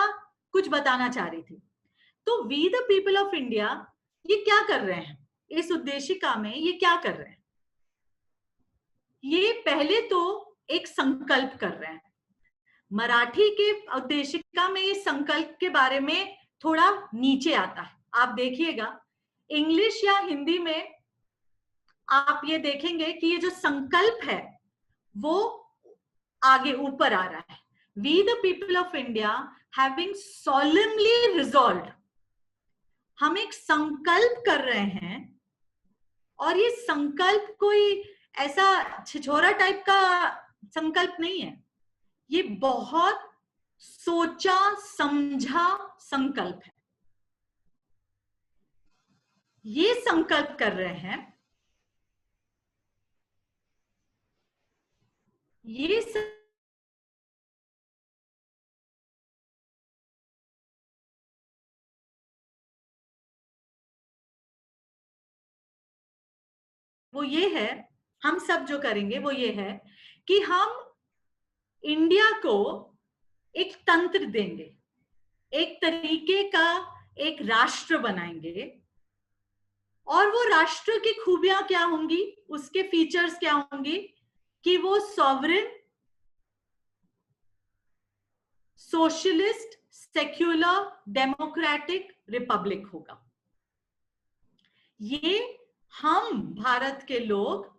कुछ बताना चाह रही थी। तो we the people of India ये क्या कर रहे हैं इस उद्देशिका में, ये क्या कर रहे हैं? ये पहले तो एक संकल्प कर रहे हैं। मराठी के उद्देशिका में ये संकल्प के बारे में थोड़ा नीचे आता है, आप देखिएगा। इंग्लिश या हिंदी में आप ये देखेंगे कि ये जो संकल्प है वो आगे ऊपर आ रहा है। We the people of India having solemnly resolved, हम एक संकल्प कर रहे हैं, और ये संकल्प कोई ऐसा छिछोरा टाइप का संकल्प नहीं है, ये बहुत सोचा समझा संकल्प है। ये संकल्प कर रहे हैं, ये वो ये है, हम सब जो करेंगे वो ये है कि हम इंडिया को एक तंत्र देंगे, एक तरीके का एक राष्ट्र बनाएंगे, और वो राष्ट्र की खूबियां क्या होंगी, उसके फीचर्स क्या होंगी कि वो sovereign, socialist, secular, democratic Republic होगा। ये हम भारत के लोग,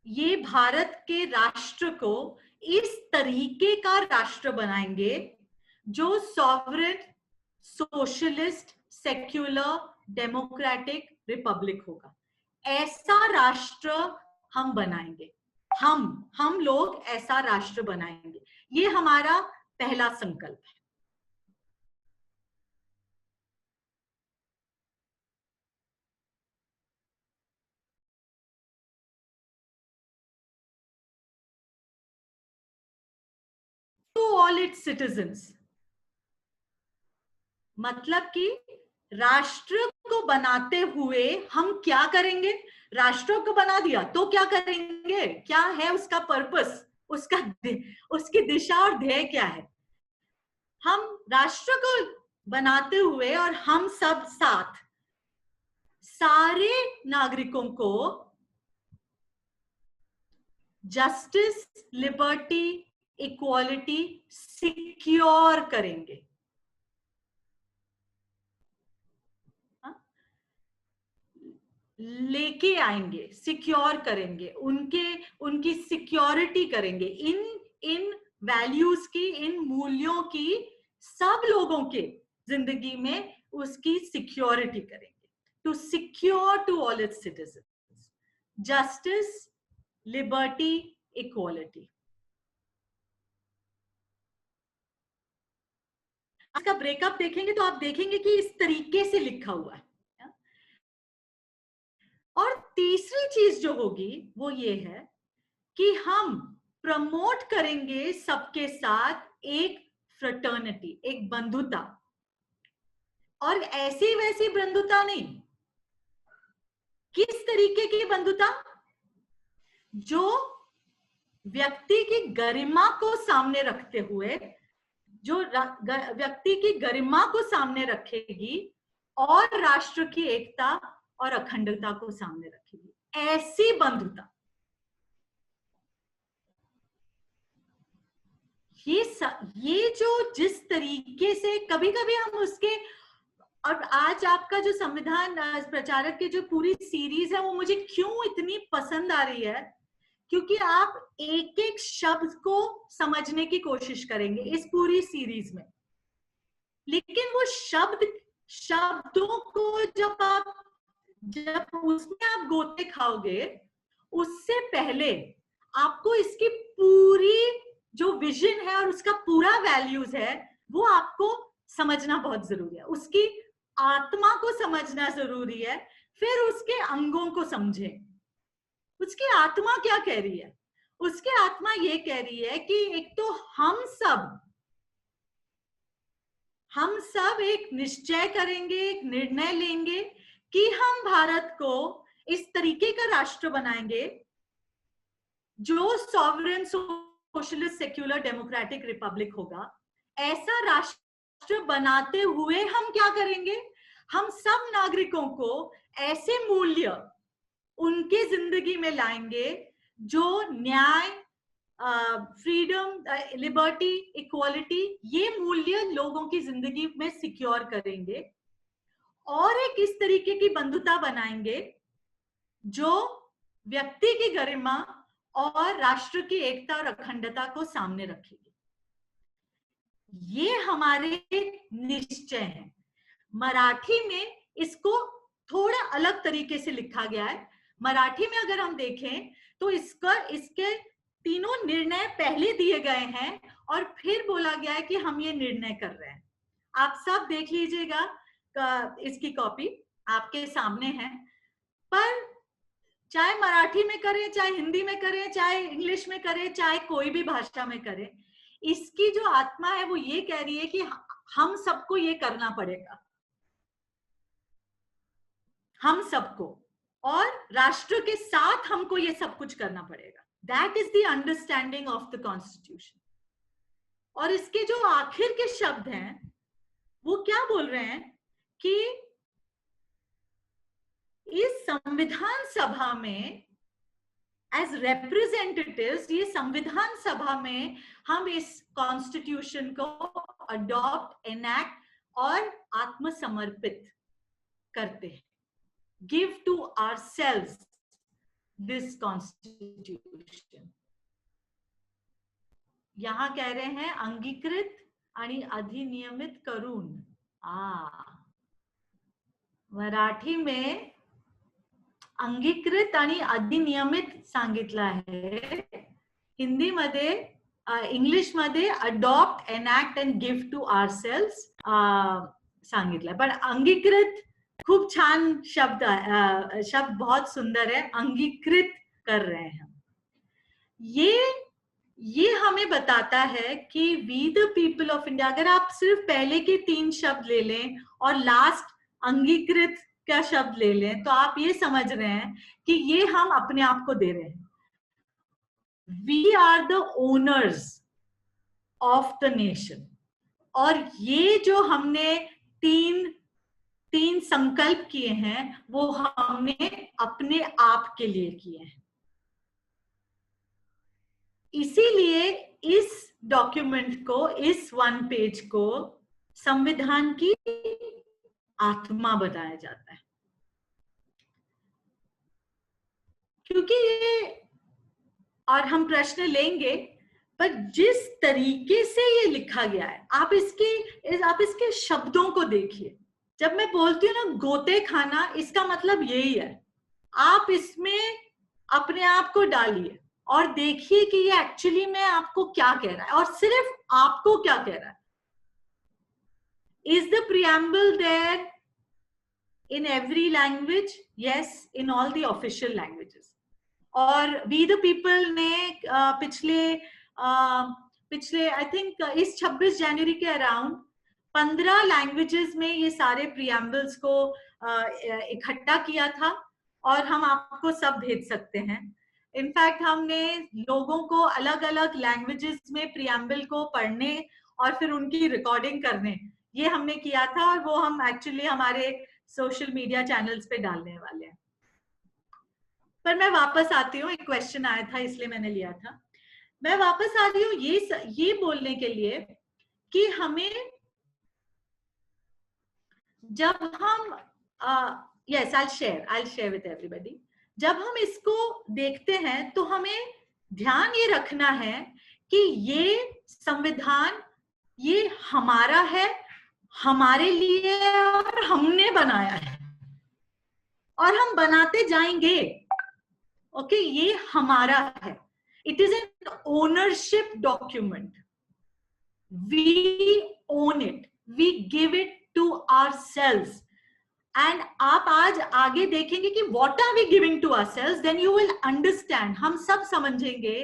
ये भारत के राष्ट्र को इस तरीके का राष्ट्र बनाएंगे जो sovereign, socialist, secular, democratic Republic होगा। ऐसा राष्ट्र हम बनाएंगे, हम लोग ऐसा राष्ट्र बनाएंगे। ये हमारा पहला संकल्प है। To all its citizens, मतलब कि राष्ट्र को बनाते हुए हम क्या करेंगे? राष्ट्र को बना दिया तो क्या करेंगे? क्या है उसका पर्पस, उसकी दिशा और ध्येय क्या है? हम राष्ट्र को बनाते हुए और हम सब साथ सारे नागरिकों को जस्टिस, लिबर्टी, इक्वालिटी सिक्योर करेंगे। लेके आएंगे, सिक्योर करेंगे, उनकी सिक्योरिटी करेंगे, इन वैल्यूज की, इन मूल्यों की सब लोगों के जिंदगी में उसकी सिक्योरिटी करेंगे। To secure to all its citizens justice, liberty, equality. इसका ब्रेकअप देखेंगे तो आप देखेंगे कि इस तरीके से लिखा हुआ है। और तीसरी चीज जो होगी वो ये है कि हम प्रमोट करेंगे सबके साथ एक फ्रेटर्निटी, एक बंधुता, और ऐसी वैसी बंधुता नहीं। किस तरीके की बंधुता? जो व्यक्ति की गरिमा को सामने रखते हुए, जो व्यक्ति की गरिमा को सामने रखेगी और राष्ट्र की एकता और अखंडता को सामने रखेगी, ऐसी बंधुता। ये जो जिस तरीके से कभी कभी हम उसके, और आज आपका जो संविधान प्रचारक की जो पूरी सीरीज है वो मुझे क्यों इतनी पसंद आ रही है, क्योंकि आप एक एक शब्द को समझने की कोशिश करेंगे इस पूरी सीरीज में। लेकिन वो शब्दों को जब उसमें आप गोते खाओगे, उससे पहले आपको इसकी पूरी जो विजन है और उसका पूरा वैल्यूज है वो आपको समझना बहुत जरूरी है। उसकी आत्मा को समझना जरूरी है, फिर उसके अंगों को समझें। उसकी आत्मा क्या कह रही है? उसकी आत्मा ये कह रही है कि एक तो हम सब एक निश्चय करेंगे, एक निर्णय लेंगे कि हम भारत को इस तरीके का राष्ट्र बनाएंगे जो sovereign, socialist, secular, democratic Republic होगा। ऐसा राष्ट्र बनाते हुए हम क्या करेंगे? हम सब नागरिकों को ऐसे मूल्य उनके जिंदगी में लाएंगे जो न्याय, फ्रीडम, लिबर्टी, इक्वालिटी, ये मूल्य लोगों की जिंदगी में सिक्योर करेंगे, और एक इस तरीके की बंधुता बनाएंगे जो व्यक्ति की गरिमा और राष्ट्र की एकता और अखंडता को सामने रखेगी। ये हमारे निश्चय हैं। मराठी में इसको थोड़ा अलग तरीके से लिखा गया है। मराठी में अगर हम देखें तो इसके तीनों निर्णय पहले दिए गए हैं और फिर बोला गया है कि हम ये निर्णय कर रहे हैं। आप सब देख लीजिएगा, इसकी कॉपी आपके सामने है। पर चाहे मराठी में करें, चाहे हिंदी में करें, चाहे इंग्लिश में करें, चाहे कोई भी भाषा में करें, इसकी जो आत्मा है वो ये कह रही है कि हम सबको ये करना पड़ेगा, हम सबको, और राष्ट्र के साथ हमको ये सब कुछ करना पड़ेगा। That is the understanding of the constitution. और इसके जो आखिर के शब्द हैं वो क्या बोल रहे हैं कि इस संविधान सभा में एज रिप्रेजेंटेटिव्स, ये संविधान सभा में हम इस कॉन्स्टिट्यूशन को अडॉप्ट, एनैक्ट और आत्मसमर्पित करते हैं। Give to ourselves this constitution. यहां कह रहे हैं अंगीकृत आणि अधिनियमित करून। मराठी में अंगीकृत आणि अधिनियमित सांगितलं आहे, हिंदी मध्ये इंग्लिश मध्ये adopt, enact and give to ourselves सांगितलंय. पण अंगीकृत खूप छान शब्द है, शब्द बहुत सुंदर है. अंगीकृत कर रहे हैं. ये हमें बताता है कि we the people of India, अगर आप सिर्फ पहले के 3 शब्द ले लें और लास्ट अंगीकृत का शब्द ले लें, तो आप ये समझ रहे हैं कि ये हम अपने आप को दे रहे हैं. We are the owners of the nation. और ये जो हमने तीन संकल्प किए हैं, वो हमने अपने आप के लिए किए हैं. इसीलिए इस डॉक्यूमेंट को, इस 1 पेज को संविधान की आत्मा बताया जाता है. क्योंकि ये, और हम प्रश्न लेंगे, पर जिस तरीके से ये लिखा गया है, आप इसके शब्दों को देखिए. जब मैं बोलती हूँ ना गोते खाना, इसका मतलब यही है. आप इसमें अपने आप को डालिए और देखिए कि ये एक्चुअली में आपको क्या कह रहा है, और सिर्फ आपको क्या कह रहा है. Is the preamble there in every language? Yes, in all the official languages. और We the People ने पिछले आई थिंक इस 26 जनवरी के अराउंड 15 लैंग्वेजेस में ये सारे प्रियम्बल्स को इकट्ठा किया था, और हम आपको सब भेज सकते हैं. इनफैक्ट हमने लोगों को अलग अलग लैंग्वेजेस में प्रियम्बल को पढ़ने और फिर उनकी रिकॉर्डिंग करने, ये हमने किया था, और वो हम एक्चुअली हमारे सोशल मीडिया चैनल्स पे डालने वाले हैं. पर मैं वापस आती हूँ, एक क्वेश्चन आया था इसलिए मैंने लिया था. मैं वापस आ रही हूँ ये बोलने के लिए कि हमें, जब हम yes, I'll share with everybody. जब हम इसको देखते हैं तो हमें ध्यान ये रखना है कि ये संविधान ये हमारा है, हमारे लिए है, और हमने बनाया है, और हम बनाते जाएंगे. ओके, ये हमारा है. It is an ownership document. We own it, we give it to ourselves. And आप आज आगे देखेंगे कि what are we giving to ourselves, then you will understand. हम सब समझेंगे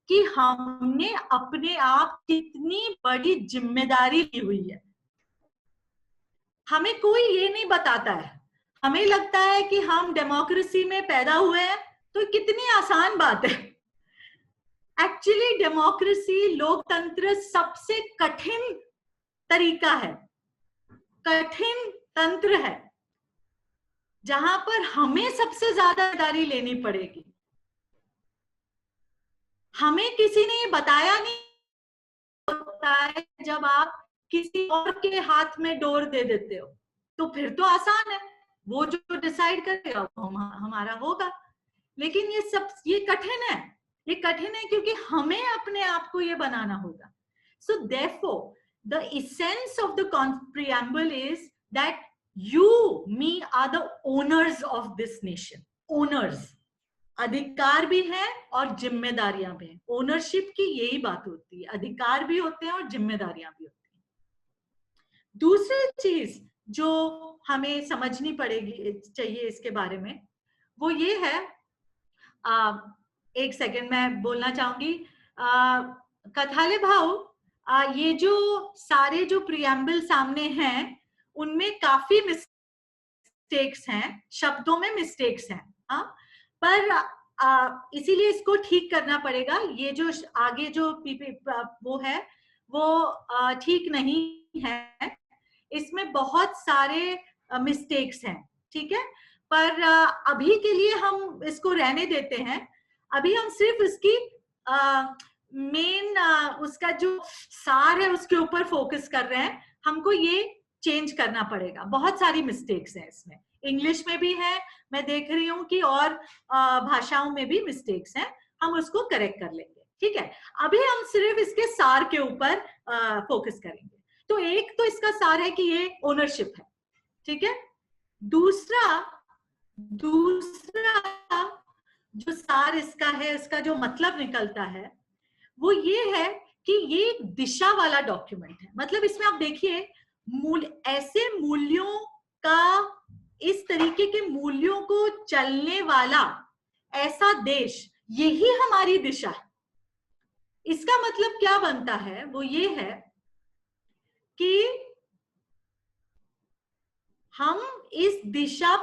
कि हमने अपने आप कितनी बड़ी जिम्मेदारी ली हुई है. हमें कोई ये नहीं बताता है. हमें लगता है कि हम डेमोक्रेसी में पैदा हुए हैं, तो कितनी आसान बात है. एक्चुअली डेमोक्रेसी, लोकतंत्र सबसे कठिन तरीका है, कठिन तंत्र है, जहां पर हमें सबसे ज्यादा जिम्मेदारी लेनी पड़ेगी. हमें किसी ने ये बताया नहीं होता है. जब आप किसी और के हाथ में डोर दे देते हो तो फिर तो आसान है, वो जो डिसाइड करेगा वो हमारा होगा. लेकिन ये कठिन है. ये कठिन है क्योंकि हमें अपने आप को ये बनाना होगा. So therefore the essence of the preamble is that you, me are the owners of this nation. Owners. अधिकार भी है और जिम्मेदारियां भी हैं. ओनरशिप की यही बात होती है, अधिकार भी होते हैं और जिम्मेदारियां भी होती हैं. दूसरी चीज जो हमें समझनी पड़ेगी चाहिए इसके बारे में, वो ये है, एक सेकंड मैं बोलना चाहूंगी. कथाले भाव, ये जो सारे जो प्रियम्बल सामने हैं उनमें काफी मिस्टेक्स हैं, शब्दों में मिस्टेक्स हैं. पर इसीलिए इसको ठीक करना पड़ेगा. ये जो आगे जो वो है वो ठीक नहीं है. इसमें बहुत सारे मिस्टेक्स हैं, ठीक है. पर अभी के लिए हम इसको रहने देते हैं. अभी हम सिर्फ इसकी मेन उसका जो सार है उसके ऊपर फोकस कर रहे हैं. हमको ये चेंज करना पड़ेगा। बहुत सारी मिस्टेक्स हैं इसमें, इंग्लिश में भी है, मैं देख रही हूँ कि और भाषाओं में भी मिस्टेक्स हैं, हम उसको करेक्ट कर लेंगे, ठीक है। अभी हम सिर्फ इसके सार के ऊपर फोकस करेंगे। तो एक तो इसका सार है कि ये ओनरशिप है, ठीक है। दूसरा जो सार इसका है, इसका जो मतलब निकलता है वो ये है कि ये एक दिशा वाला डॉक्यूमेंट है। मतलब इसमें आप देखिए ऐसे मूल्यों का, इस तरीके के मूल्यों को चलने वाला ऐसा देश, यही हमारी दिशा है। इसका मतलब क्या बनता है, वो ये है कि हम इस दिशा,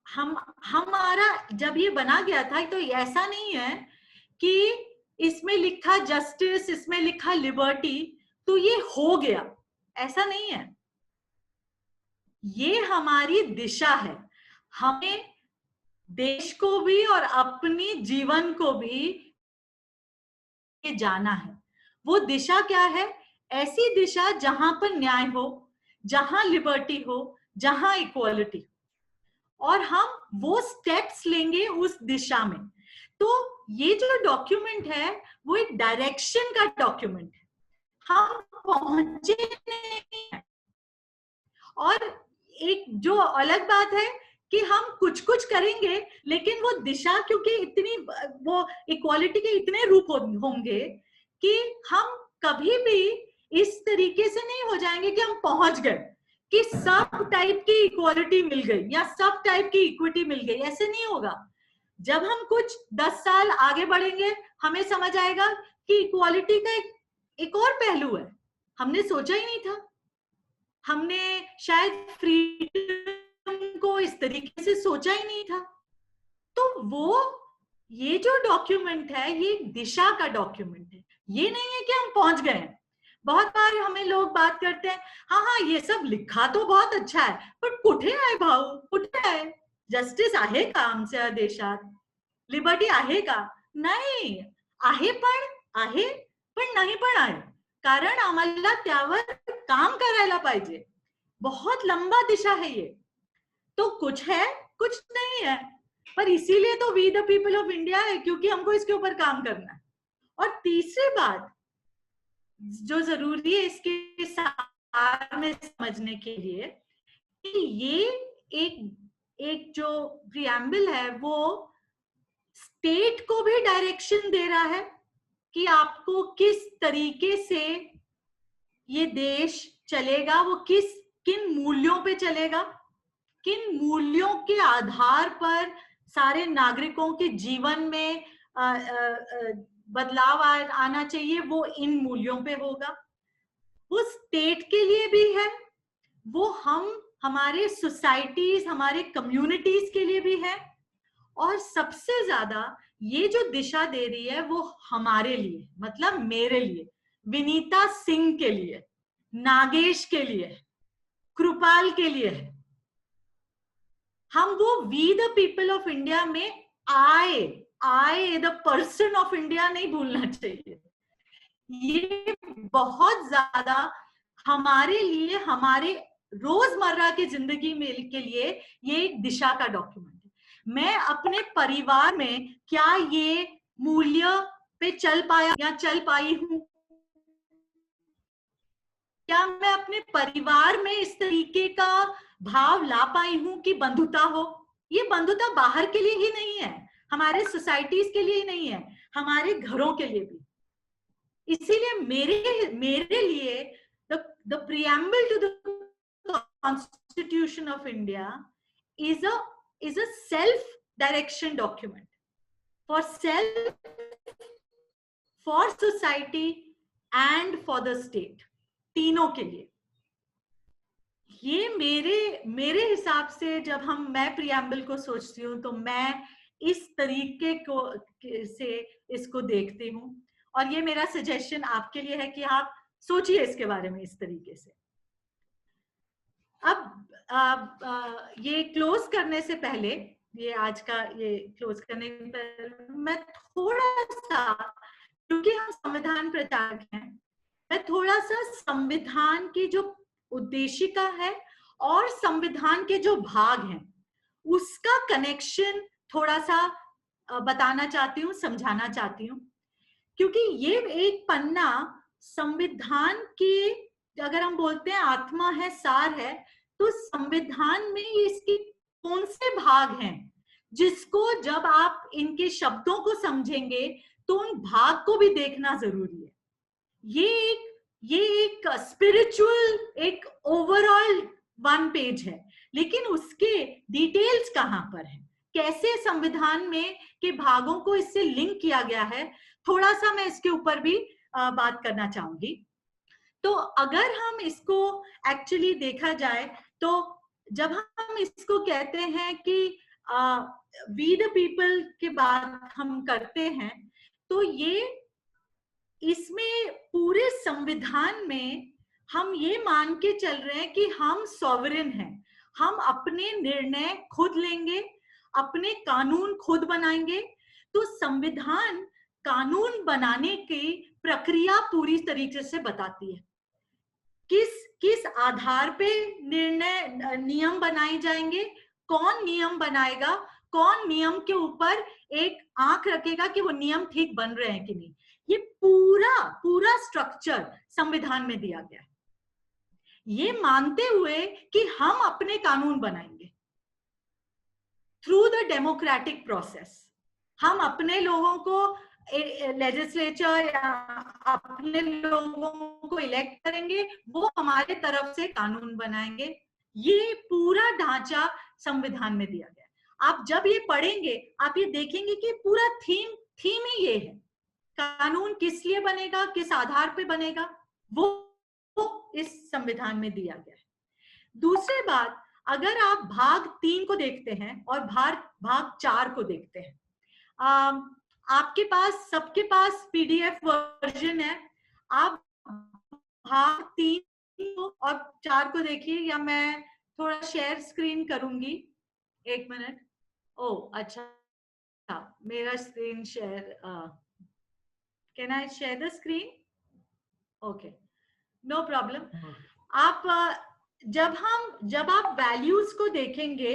हमारा जब ये बना गया था तो ऐसा नहीं है कि इसमें लिखा जस्टिस, इसमें लिखा लिबर्टी, तो ये हो गया, ऐसा नहीं है। ये हमारी दिशा है, हमें देश को भी और अपनी जीवन को भी जाना है। वो दिशा क्या है? ऐसी दिशा जहां पर न्याय हो, जहां लिबर्टी हो, जहां इक्वालिटी, और हम वो स्टेप्स लेंगे उस दिशा में। तो ये जो डॉक्यूमेंट है वो एक डायरेक्शन का डॉक्यूमेंट है, हम पहुंचे नहीं हैं। और एक जो अलग बात है कि हम कुछ कुछ करेंगे, लेकिन वो दिशा, क्योंकि इतनी, वो इक्वालिटी के इतने रूप होंगे कि हम कभी भी इस तरीके से नहीं हो जाएंगे कि हम पहुंच गए कि सब टाइप की इक्वालिटी मिल गई या सब टाइप की इक्विटी मिल गई, ऐसे नहीं होगा। जब हम कुछ 10 साल आगे बढ़ेंगे, हमें समझ आएगा कि इक्वालिटी का एक और पहलू है, हमने सोचा ही नहीं था। हमने शायद फ्रीडम को इस तरीके से सोचा ही नहीं था। तो वो, ये जो डॉक्यूमेंट है ये दिशा का डॉक्यूमेंट है, ये नहीं है कि हम पहुंच गए हैं। बहुत बार हमें लोग बात करते हैं, हाँ ये सब लिखा तो बहुत अच्छा है, पण कुठे आहे भाऊ, कुठे आहे? जस्टिस आहे का आमच्या देशात? लिबर्टी आहे का? नाही आहे, पण नाही पण आहे, कारण आम्हाला त्यावर काम करायला पाहिजे। बहुत लंबा दिशा है ये, तो कुछ है कुछ नहीं है, पर इसीलिए तो we the people of India है, क्योंकि हमको इसके ऊपर काम करना है। और तीसरी बात जो जरूरी है इसके सार में समझने के लिए, कि ये एक जो प्रिएम्बल है वो स्टेट को भी डायरेक्शन दे रहा है कि आपको किस तरीके से ये देश चलेगा, वो किन मूल्यों पे चलेगा, किन मूल्यों के आधार पर सारे नागरिकों के जीवन में बदलाव आना चाहिए, वो इन मूल्यों पे होगा। वो स्टेट के लिए भी है, वो हमारे सोसाइटीज, हमारे कम्युनिटीज के लिए भी है, और सबसे ज्यादा ये जो दिशा दे रही है वो हमारे लिए, मतलब मेरे लिए, विनीता सिंह के लिए, नागेश के लिए, कृपाल के लिए है। हम वो we the people of India में I the person of India नहीं भूलना चाहिए। ये बहुत ज्यादा हमारे लिए, हमारे रोजमर्रा की जिंदगी में के लिए ये एक दिशा का डॉक्यूमेंट है। मैं अपने परिवार में क्या ये मूल्य पे चल पाया या चल पाई हूं? क्या मैं अपने परिवार में इस तरीके का भाव ला पाई हूं कि बंधुता हो? ये बंधुता बाहर के लिए ही नहीं है, हमारे सोसाइटीज के लिए ही नहीं है, हमारे घरों के लिए भी। इसीलिए मेरे लिए the preamble to the Constitution of India is a self direction document for self, for society and for the state, तीनों के लिए। ये मेरे हिसाब से जब मैं प्रियम्बल को सोचती हूँ तो मैं इस तरीके से इसको देखती हूँ, और ये मेरा सजेशन आपके लिए है कि आप सोचिए इसके बारे में इस तरीके से। अब ये क्लोज करने से पहले, ये आज का ये क्लोज करने से पहले मैं थोड़ा सा, क्योंकि हम संविधान प्रचारक हैं, मैं थोड़ा सा संविधान की जो उद्देशिका है और संविधान के जो भाग हैं उसका कनेक्शन थोड़ा सा बताना चाहती हूँ, समझाना चाहती हूँ, क्योंकि ये एक पन्ना संविधान की, अगर हम बोलते हैं आत्मा है, सार है, तो संविधान में इसके कौन से भाग हैं जिसको जब आप इनके शब्दों को समझेंगे तो उन भाग को भी देखना जरूरी है। ये एक स्पिरिचुअल, एक ओवरऑल 1 पेज है, लेकिन उसके डिटेल्स कहाँ पर है, कैसे संविधान में के भागों को इससे लिंक किया गया है, थोड़ा सा मैं इसके ऊपर भी बात करना चाहूंगी। तो अगर हम इसको एक्चुअली देखा जाए तो जब हम इसको कहते हैं कि वी द पीपल के बात हम करते हैं, तो ये इसमें पूरे संविधान में हम ये मान के चल रहे हैं कि हम सॉवरेन हैं, हम अपने निर्णय खुद लेंगे, अपने कानून खुद बनाएंगे। तो संविधान कानून बनाने की प्रक्रिया पूरी तरीके से बताती है, किस आधार पे निर्णय नियम बनाए जाएंगे, कौन नियम बनाएगा, कौन नियम के ऊपर एक आंख रखेगा कि वो नियम ठीक बन रहे हैं कि नहीं। ये पूरा स्ट्रक्चर संविधान में दिया गया है, ये मानते हुए कि हम अपने कानून बनाएंगे थ्रू द डेमोक्रेटिक प्रोसेस। हम अपने लोगों को लेजिस्लेचर या अपने लोगों को इलेक्ट करेंगे, वो हमारे तरफ से कानून बनाएंगे। ये पूरा ढांचा संविधान में दिया गया है। आप जब ये पढ़ेंगे आप ये देखेंगे कि पूरा थीम ही ये है, कानून किस लिए बनेगा, किस आधार पे बनेगा, वो इस संविधान में दिया गया है। दूसरी बात, अगर आप भाग 3 को देखते हैं और भाग 4 को देखते हैं, आपके पास, सबके पास पीडीएफ वर्जन है, आप भाग 3 और 4 को देखिए, या मैं थोड़ा शेयर स्क्रीन करूंगी, 1 मिनट। ओ अच्छा, मेरा screen share, can I share the screen? Okay, no problem. आप जब आप वैल्यूज को देखेंगे,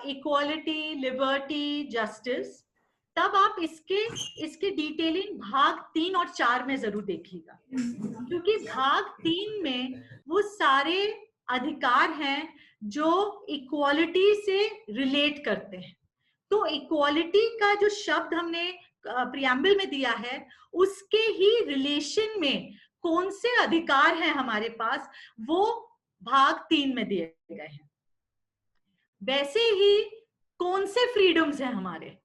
इक्वालिटी, लिबर्टी, जस्टिस, तब आप इसके डिटेलिंग भाग 3 और 4 में जरूर देखिएगा, क्योंकि भाग 3 में वो सारे अधिकार हैं जो इक्वालिटी से रिलेट करते हैं। तो इक्वालिटी का जो शब्द हमने प्रियम्बल में दिया है, उसके ही रिलेशन में कौन से अधिकार हैं हमारे पास, वो भाग 3 में दिए गए हैं। वैसे ही कौन से फ्रीडम्स हैं हमारे,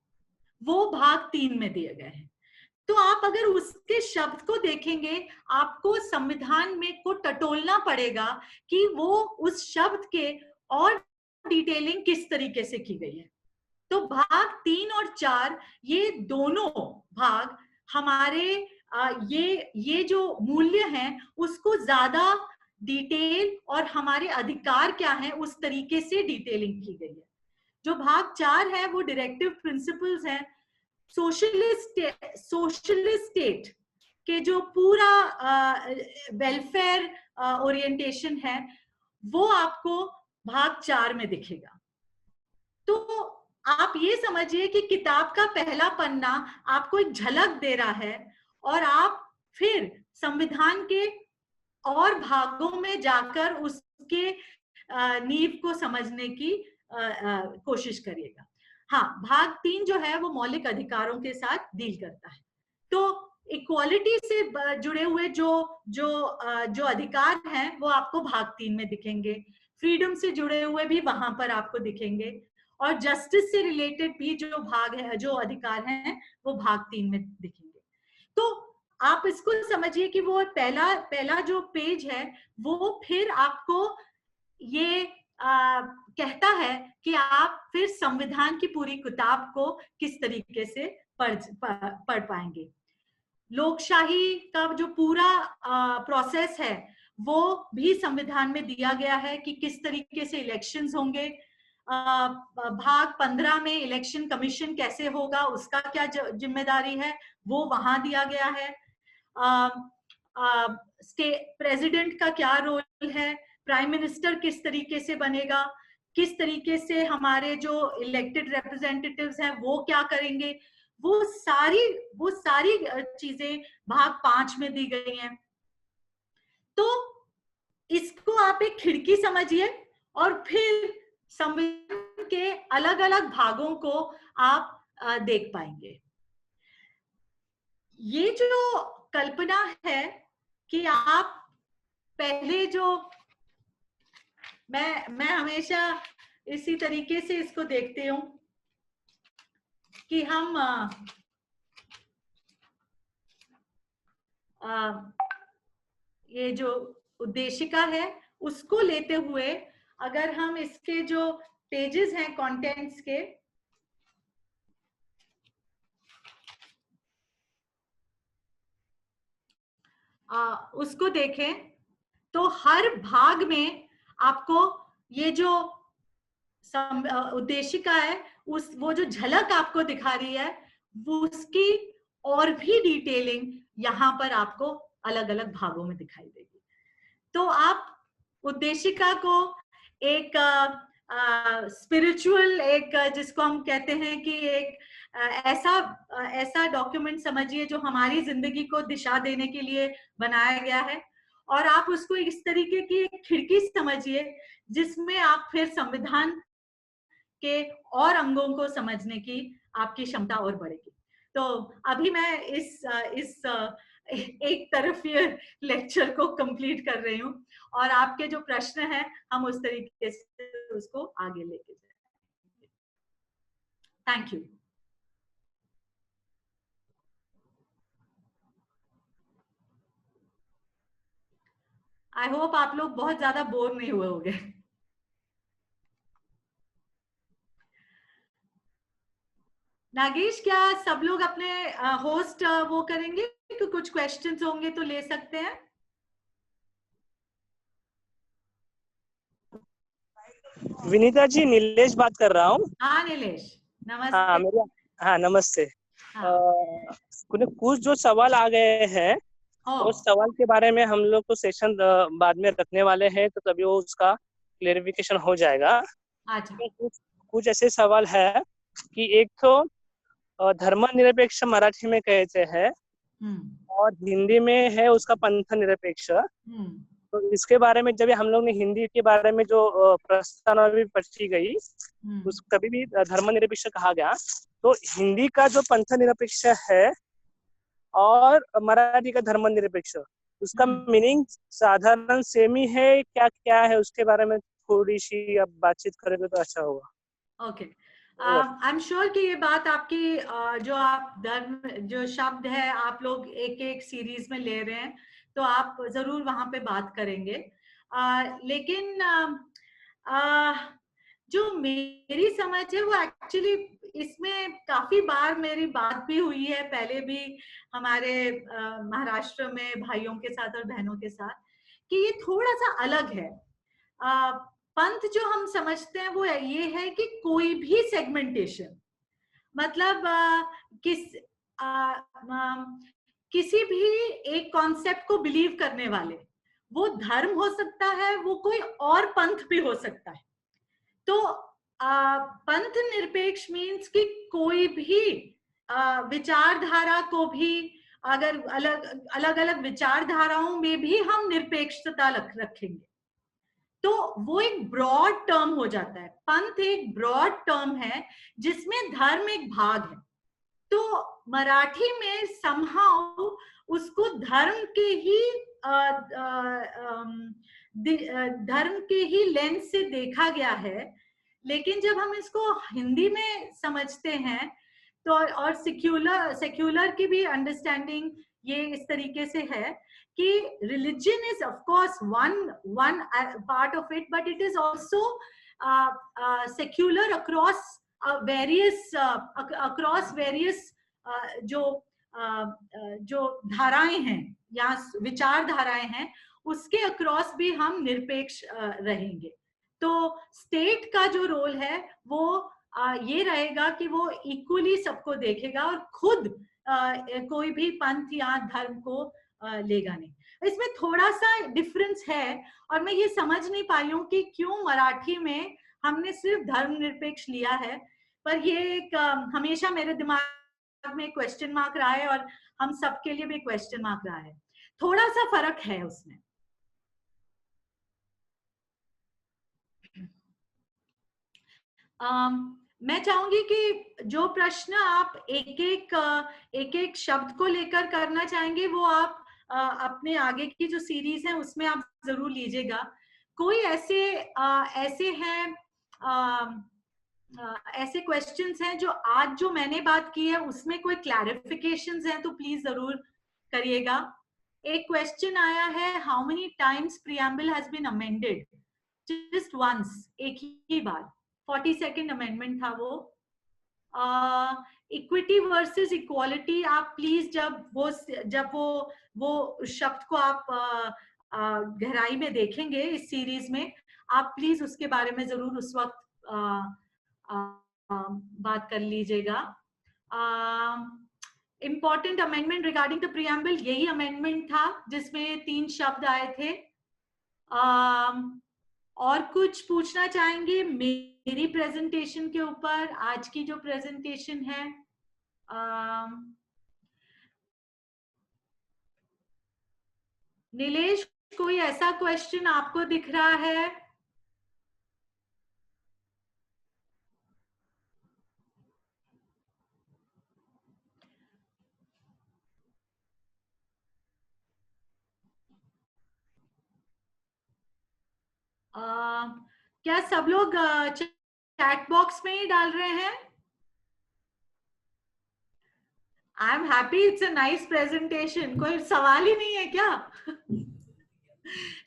वो भाग 3 में दिए गए हैं। तो आप अगर उसके शब्द को देखेंगे, आपको संविधान में को टटोलना पड़ेगा कि वो उस शब्द के और डिटेलिंग किस तरीके से की गई है। तो भाग 3 और 4, ये दोनों भाग हमारे ये जो मूल्य हैं उसको ज्यादा डिटेल और हमारे अधिकार क्या हैं उस तरीके से डिटेलिंग की गई है। जो भाग 4 है वो डायरेक्टिव प्रिंसिपल्स हैं, सोशलिस्ट स्टेट के जो पूरा वेलफेयर ओरिएंटेशन है, वो आपको भाग 4 में दिखेगा। तो आप ये समझिए कि किताब का पहला पन्ना आपको एक झलक दे रहा है, और आप फिर संविधान के और भागों में जाकर उसके नींव को समझने की कोशिश करिएगा। हाँ, भाग 3 जो है वो मौलिक अधिकारों के साथ डील करता है। तो इक्वालिटी से जुड़े हुए जो अधिकार हैं वो आपको भाग 3 में दिखेंगे, फ्रीडम से जुड़े हुए भी वहां पर आपको दिखेंगे, और जस्टिस से रिलेटेड भी जो भाग है, जो अधिकार हैं, वो भाग 3 में दिखेंगे। तो आप इसको समझिए कि वो पहला जो पेज है वो फिर आपको ये कहता है कि आप फिर संविधान की पूरी किताब को किस तरीके से पढ़ पाएंगे। लोकशाही का जो पूरा प्रोसेस है वो भी संविधान में दिया गया है कि किस तरीके से इलेक्शंस होंगे। भाग 15 में इलेक्शन कमीशन कैसे होगा, उसका क्या जिम्मेदारी है, वो वहां दिया गया है। प्रेसिडेंट का क्या रोल है, प्राइम मिनिस्टर किस तरीके से बनेगा, किस तरीके से हमारे जो इलेक्टेड रिप्रेजेंटेटिव्स हैं वो क्या करेंगे, वो सारी चीजें भाग 5 में दी गई हैं। तो इसको आप एक खिड़की समझिए और फिर संविधान के अलग अलग भागों को आप देख पाएंगे। ये जो कल्पना है कि आप पहले जो मैं हमेशा इसी तरीके से इसको देखती हूं कि हम ये जो उद्देशिका है उसको लेते हुए अगर हम इसके जो पेजेस हैं कंटेंट्स के, उसको देखें तो हर भाग में आपको ये जो उद्देशिका है वो जो झलक आपको दिखा रही है वो उसकी और भी डिटेलिंग यहाँ पर आपको अलग अलग भागों में दिखाई देगी। तो आप उद्देशिका को एक स्पिरिचुअल, एक जिसको हम कहते हैं कि एक ऐसा डॉक्यूमेंट समझिए जो हमारी जिंदगी को दिशा देने के लिए बनाया गया है, और आप उसको इस तरीके की एक खिड़की समझिए जिसमें आप फिर संविधान के और अंगों को समझने की आपकी क्षमता और बढ़ेगी। तो अभी मैं इस एक तरफीय लेक्चर को कंप्लीट कर रही हूँ और आपके जो प्रश्न हैं हम उस तरीके से उसको आगे लेके जाएंगे। Thank you. आई होप आप लोग बहुत ज्यादा बोर नहीं हुए होंगे। नागेश, क्या सब लोग अपने होस्ट वो करेंगे तो कुछ क्वेश्चंस होंगे तो ले सकते हैं? विनीता जी, नीलेश बात कर रहा हूँ। हाँ नीलेश, नमस्ते। हाँ नमस्ते। कुछ जो सवाल आ गए हैं उस सवाल के बारे में हम लोग को सेशन बाद में रखने वाले हैं, तो तभी वो उसका क्लेरिफिकेशन हो जाएगा। अच्छा। कुछ ऐसे सवाल है कि एक तो धर्मनिरपेक्ष मराठी में कहते हैं और हिंदी में है उसका पंथ निरपेक्ष। तो इसके बारे में जब हम लोग ने हिंदी के बारे में जो प्रस्तावना पढ़ी गई उस कभी भी धर्मनिरपेक्ष कहा गया, तो हिंदी का जो पंथ निरपेक्ष है और मराठी का धर्मनिरपेक्ष, उसका मीनिंग साधारण सेम ही है क्या, क्या है उसके बारे में थोड़ी सी आप बातचीत करेंगे तो अच्छा होगा। ओके, आई एम श्योर कि ये बात आपकी जो आप धर्म जो शब्द है आप लोग एक एक सीरीज में ले रहे हैं तो आप जरूर वहां पे बात करेंगे। लेकिन जो मेरी समझ है वो एक्चुअली इसमें काफी बार मेरी बात भी हुई है पहले भी हमारे महाराष्ट्र में भाइयों के साथ और बहनों के साथ, कि ये थोड़ा सा अलग है। पंथ जो हम समझते हैं वो ये है कि कोई भी सेगमेंटेशन, मतलब किसी भी एक कॉन्सेप्ट को बिलीव करने वाले, वो धर्म हो सकता है, वो कोई और पंथ भी हो सकता है। तो पंथ निरपेक्ष मीन्स कि कोई भी विचारधारा को भी, अगर अलग अलग विचारधाराओं में भी हम निरपेक्षता रखेंगे तो वो एक ब्रॉड टर्म हो जाता है। पंथ एक ब्रॉड टर्म है जिसमें धर्म एक भाग है। तो मराठी में समहाउ उसको धर्म के ही लेंस से देखा गया है, लेकिन जब हम इसको हिंदी में समझते हैं तो और सेक्युलर की भी अंडरस्टैंडिंग ये इस तरीके से है कि religion is of course one part of it, but it is also secular across various जो धाराएं हैं या विचारधाराएं हैं उसके अक्रॉस भी हम निरपेक्ष रहेंगे। तो स्टेट का जो रोल है वो ये रहेगा कि वो इक्वली सबको देखेगा और खुद कोई भी पंथ या धर्म को लेगा नहीं। इसमें थोड़ा सा डिफरेंस है और मैं ये समझ नहीं पाई हूँ कि क्यों मराठी में हमने सिर्फ धर्मनिरपेक्ष लिया है, पर ये एक हमेशा मेरे दिमाग में क्वेश्चन मार्क रहा है और हम सबके लिए भी क्वेश्चन मार्क रहा है। थोड़ा सा फर्क है उसमें। मैं चाहूंगी कि जो प्रश्न आप एक एक शब्द को लेकर करना चाहेंगे वो आप अपने आगे की जो सीरीज है उसमें आप जरूर लीजिएगा। कोई ऐसे हैं ऐसे क्वेश्चंस हैं जो आज जो मैंने बात की है उसमें कोई क्लैरिफिकेशंस हैं तो प्लीज जरूर करिएगा। एक क्वेश्चन आया है, how many times preamble has been amended? Just once, एक ही बार। 42nd अमेंडमेंट था वो। इक्विटी वर्सेस इक्वालिटी, आप प्लीज जब वो शब्द को आप गहराई में देखेंगे इस सीरीज में, आप प्लीज उसके बारे में जरूर उस वक्त बात कर लीजिएगा। Important amendment regarding the preamble, यही अमेंडमेंट था जिसमें 3 शब्द आए थे। और कुछ पूछना चाहेंगे मेरी प्रेजेंटेशन के ऊपर, आज की जो प्रेजेंटेशन है? नीलेश, कोई ऐसा क्वेश्चन आपको दिख रहा है? क्या सब लोग चैट बॉक्स में ही डाल रहे हैं? I am happy, it's a nice presentation. कोई सवाल ही नहीं है क्या?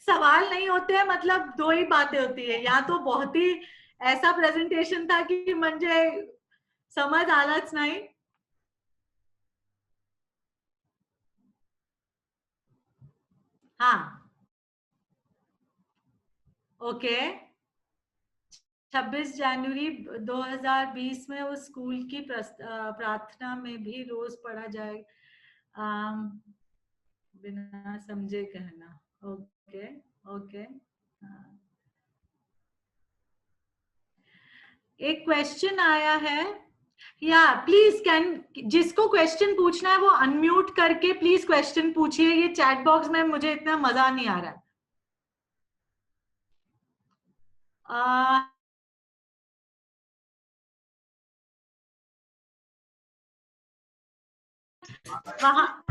सवाल नहीं होते हैं मतलब 2 ही बातें होती है, या तो बहुत ही ऐसा प्रेजेंटेशन था कि म्हणजे समज आलाच नाही, हाँ ओके। 26 जनवरी 2020 में उस स्कूल की प्रार्थना में भी रोज पढ़ा जाए, बिना समझे कहना। Okay okay. एक क्वेश्चन आया है, या प्लीज जिसको क्वेश्चन पूछना है वो अनम्यूट करके प्लीज क्वेश्चन पूछिए। ये चैट बॉक्स में मुझे इतना मजा नहीं आ रहा है। वहाँ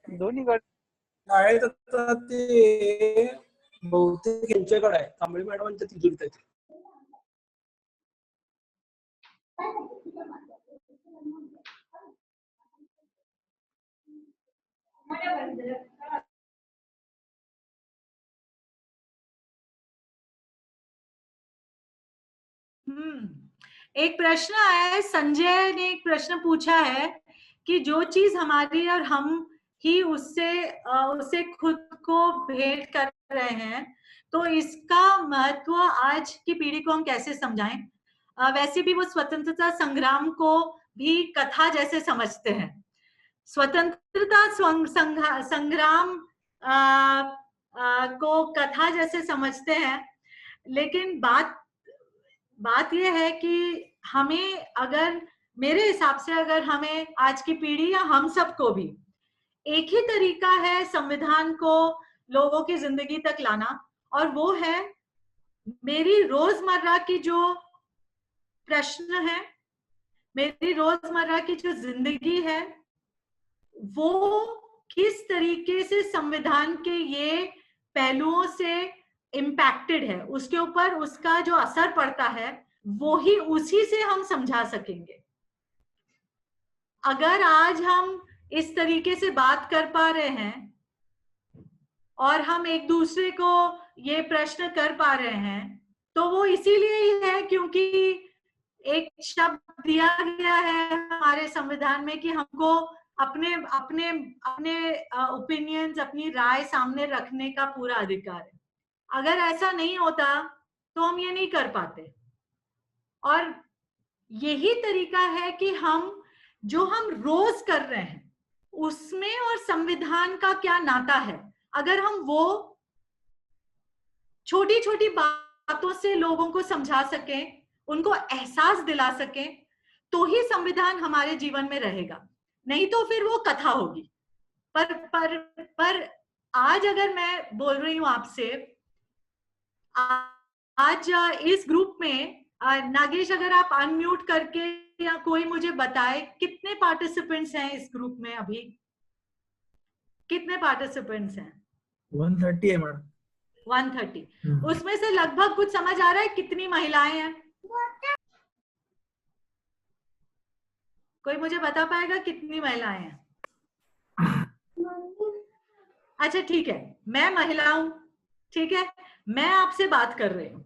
दोन्ही शाळेत आता ते बहुतेक यांच्याकडे आहे, कांबळे मॅडमांच्या तिजोरीत आहे. एक प्रश्न आया है, संजय ने एक प्रश्न पूछा है कि जो चीज हमारी और हम ही उससे खुद को भेंट कर रहे हैं, तो इसका महत्व आज की पीढ़ी को हम कैसे समझाएं? वैसे भी वो स्वतंत्रता संग्राम को भी कथा जैसे समझते हैं। स्वतंत्रता संग्राम को कथा जैसे समझते हैं, लेकिन बात यह है कि हमें, अगर मेरे हिसाब से अगर हमें आज की पीढ़ी या हम सबको भी एक ही तरीका है संविधान को लोगों की जिंदगी तक लाना, और वो है मेरी रोजमर्रा की जो प्रश्न है, मेरी रोजमर्रा की जो जिंदगी है, वो किस तरीके से संविधान के ये पहलुओं से इम्पैक्टेड है, उसके ऊपर उसका जो असर पड़ता है वो ही उसी से हम समझा सकेंगे। अगर आज हम इस तरीके से बात कर पा रहे हैं और हम एक दूसरे को ये प्रश्न कर पा रहे हैं, तो वो इसीलिए ही है क्योंकि एक शब्द दिया गया है हमारे संविधान में कि हमको अपने अपने अपने ओपिनियंस, अपनी राय सामने रखने का पूरा अधिकार है। अगर ऐसा नहीं होता तो हम ये नहीं कर पाते। और यही तरीका है कि हम जो हम रोज कर रहे हैं उसमें और संविधान का क्या नाता है। अगर हम वो छोटी छोटी बातों से लोगों को समझा सकें, उनको एहसास दिला सकें, तो ही संविधान हमारे जीवन में रहेगा, नहीं तो फिर वो कथा होगी। पर आज अगर मैं बोल रही हूं आपसे, आज इस ग्रुप में नागेश, अगर आप अनम्यूट करके या कोई मुझे बताए कितने पार्टिसिपेंट्स हैं इस ग्रुप में? अभी कितने पार्टिसिपेंट्स हैं? 130 है मैडम। 130। उसमें से लगभग कुछ समझ आ रहा है कितनी महिलाएं हैं? कोई मुझे बता पाएगा कितनी महिलाएं हैं? अच्छा ठीक है, मैं महिला हूं, ठीक है, मैं आपसे बात कर रही हूं।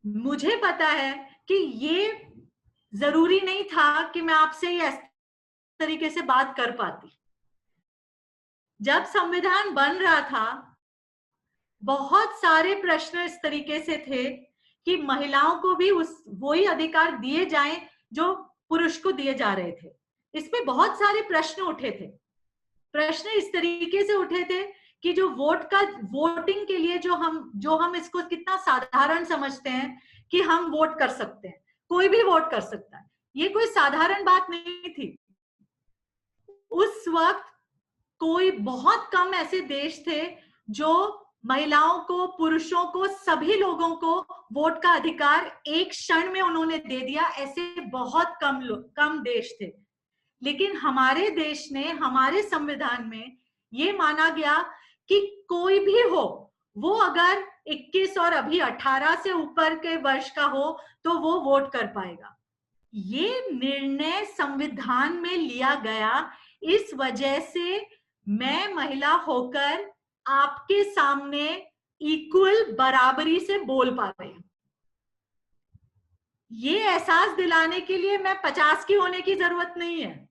मुझे पता है कि ये जरूरी नहीं था कि मैं आपसे इस तरीके से बात कर पाती। जब संविधान बन रहा था, बहुत सारे प्रश्न इस तरीके से थे कि महिलाओं को भी वही अधिकार दिए जाएं जो पुरुष को दिए जा रहे थे। इस पे बहुत सारे प्रश्न उठे थे। प्रश्न इस तरीके से उठे थे कि जो वोटिंग के लिए जो हम इसको कितना साधारण समझते हैं कि हम वोट कर सकते हैं, कोई भी वोट कर सकता है, ये कोई साधारण बात नहीं थी। उस वक्त कोई बहुत कम ऐसे देश थे जो महिलाओं को, पुरुषों को, सभी लोगों को वोट का अधिकार एक क्षण में उन्होंने दे दिया। ऐसे बहुत कम देश थे। लेकिन हमारे देश ने, हमारे संविधान में ये माना गया कि कोई भी हो, वो अगर 21 और अभी 18 से ऊपर के वर्ष का हो तो वो वोट कर पाएगा। ये निर्णय संविधान में लिया गया। इस वजह से मैं महिला होकर आपके सामने इक्वल, बराबरी से बोल पा रही हूं। ये एहसास दिलाने के लिए मैं 50 की होने की जरूरत नहीं है।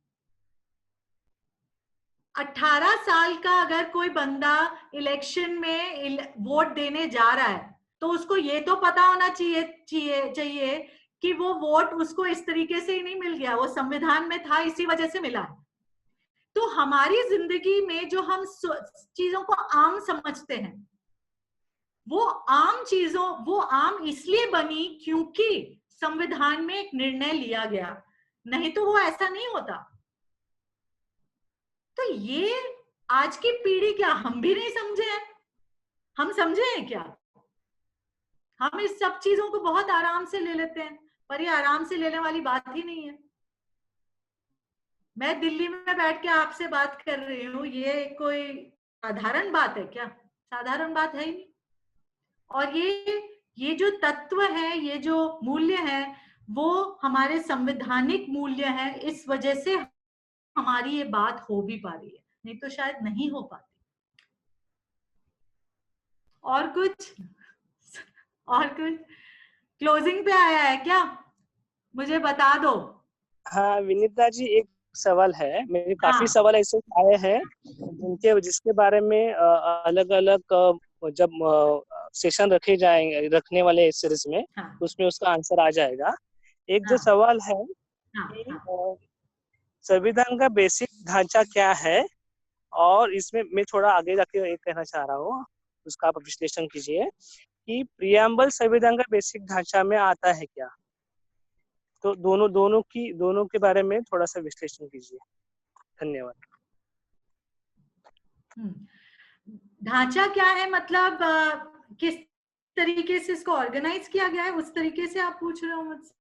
18 साल का अगर कोई बंदा इलेक्शन में वोट देने जा रहा है तो उसको ये तो पता होना चाहिए कि वो वोट उसको इस तरीके से ही नहीं मिल गया, वो संविधान में था, इसी वजह से मिला है। तो हमारी जिंदगी में जो हम चीजों को आम समझते हैं, वो आम इसलिए बनी क्योंकि संविधान में एक निर्णय लिया गया, नहीं तो वो ऐसा नहीं होता। तो ये आज की पीढ़ी, क्या हम भी नहीं समझे हैं? हम समझे हैं क्या? हम इस सब चीजों को बहुत आराम से ले लेते हैं, पर ये आराम से लेने वाली बात ही नहीं है। मैं दिल्ली में बैठ के आपसे बात कर रही हूँ, ये कोई साधारण बात है क्या? साधारण बात है ही नहीं। और ये जो तत्व है, ये जो मूल्य है, वो हमारे संवैधानिक मूल्य है। इस वजह से हमारी ये बात हो भी पा रही है, नहीं तो शायद नहीं हो पाती। और कुछ क्लोजिंग पे आया है क्या? मुझे बता दो। हाँ विनीता जी, एक सवाल है मेरे। काफी सवाल ऐसे आए हैं जिसके बारे में अलग अलग जब सेशन रखने वाले इस सीरीज में, उसमें उसका आंसर आ जाएगा। एक जो सवाल है कि संविधान का बेसिक ढांचा क्या है, और इसमें मैं थोड़ा आगे जाके एक कहना चाह रहा हूँ, उसका आप विश्लेषण कीजिए कि प्रियम्बल संविधान का बेसिक ढांचा में आता है क्या। तो दोनों के बारे में थोड़ा सा विश्लेषण कीजिए। धन्यवाद। ढांचा क्या है, मतलब किस तरीके से इसको ऑर्गेनाइज किया गया है, उस तरीके से आप पूछ रहे हो मुझसे?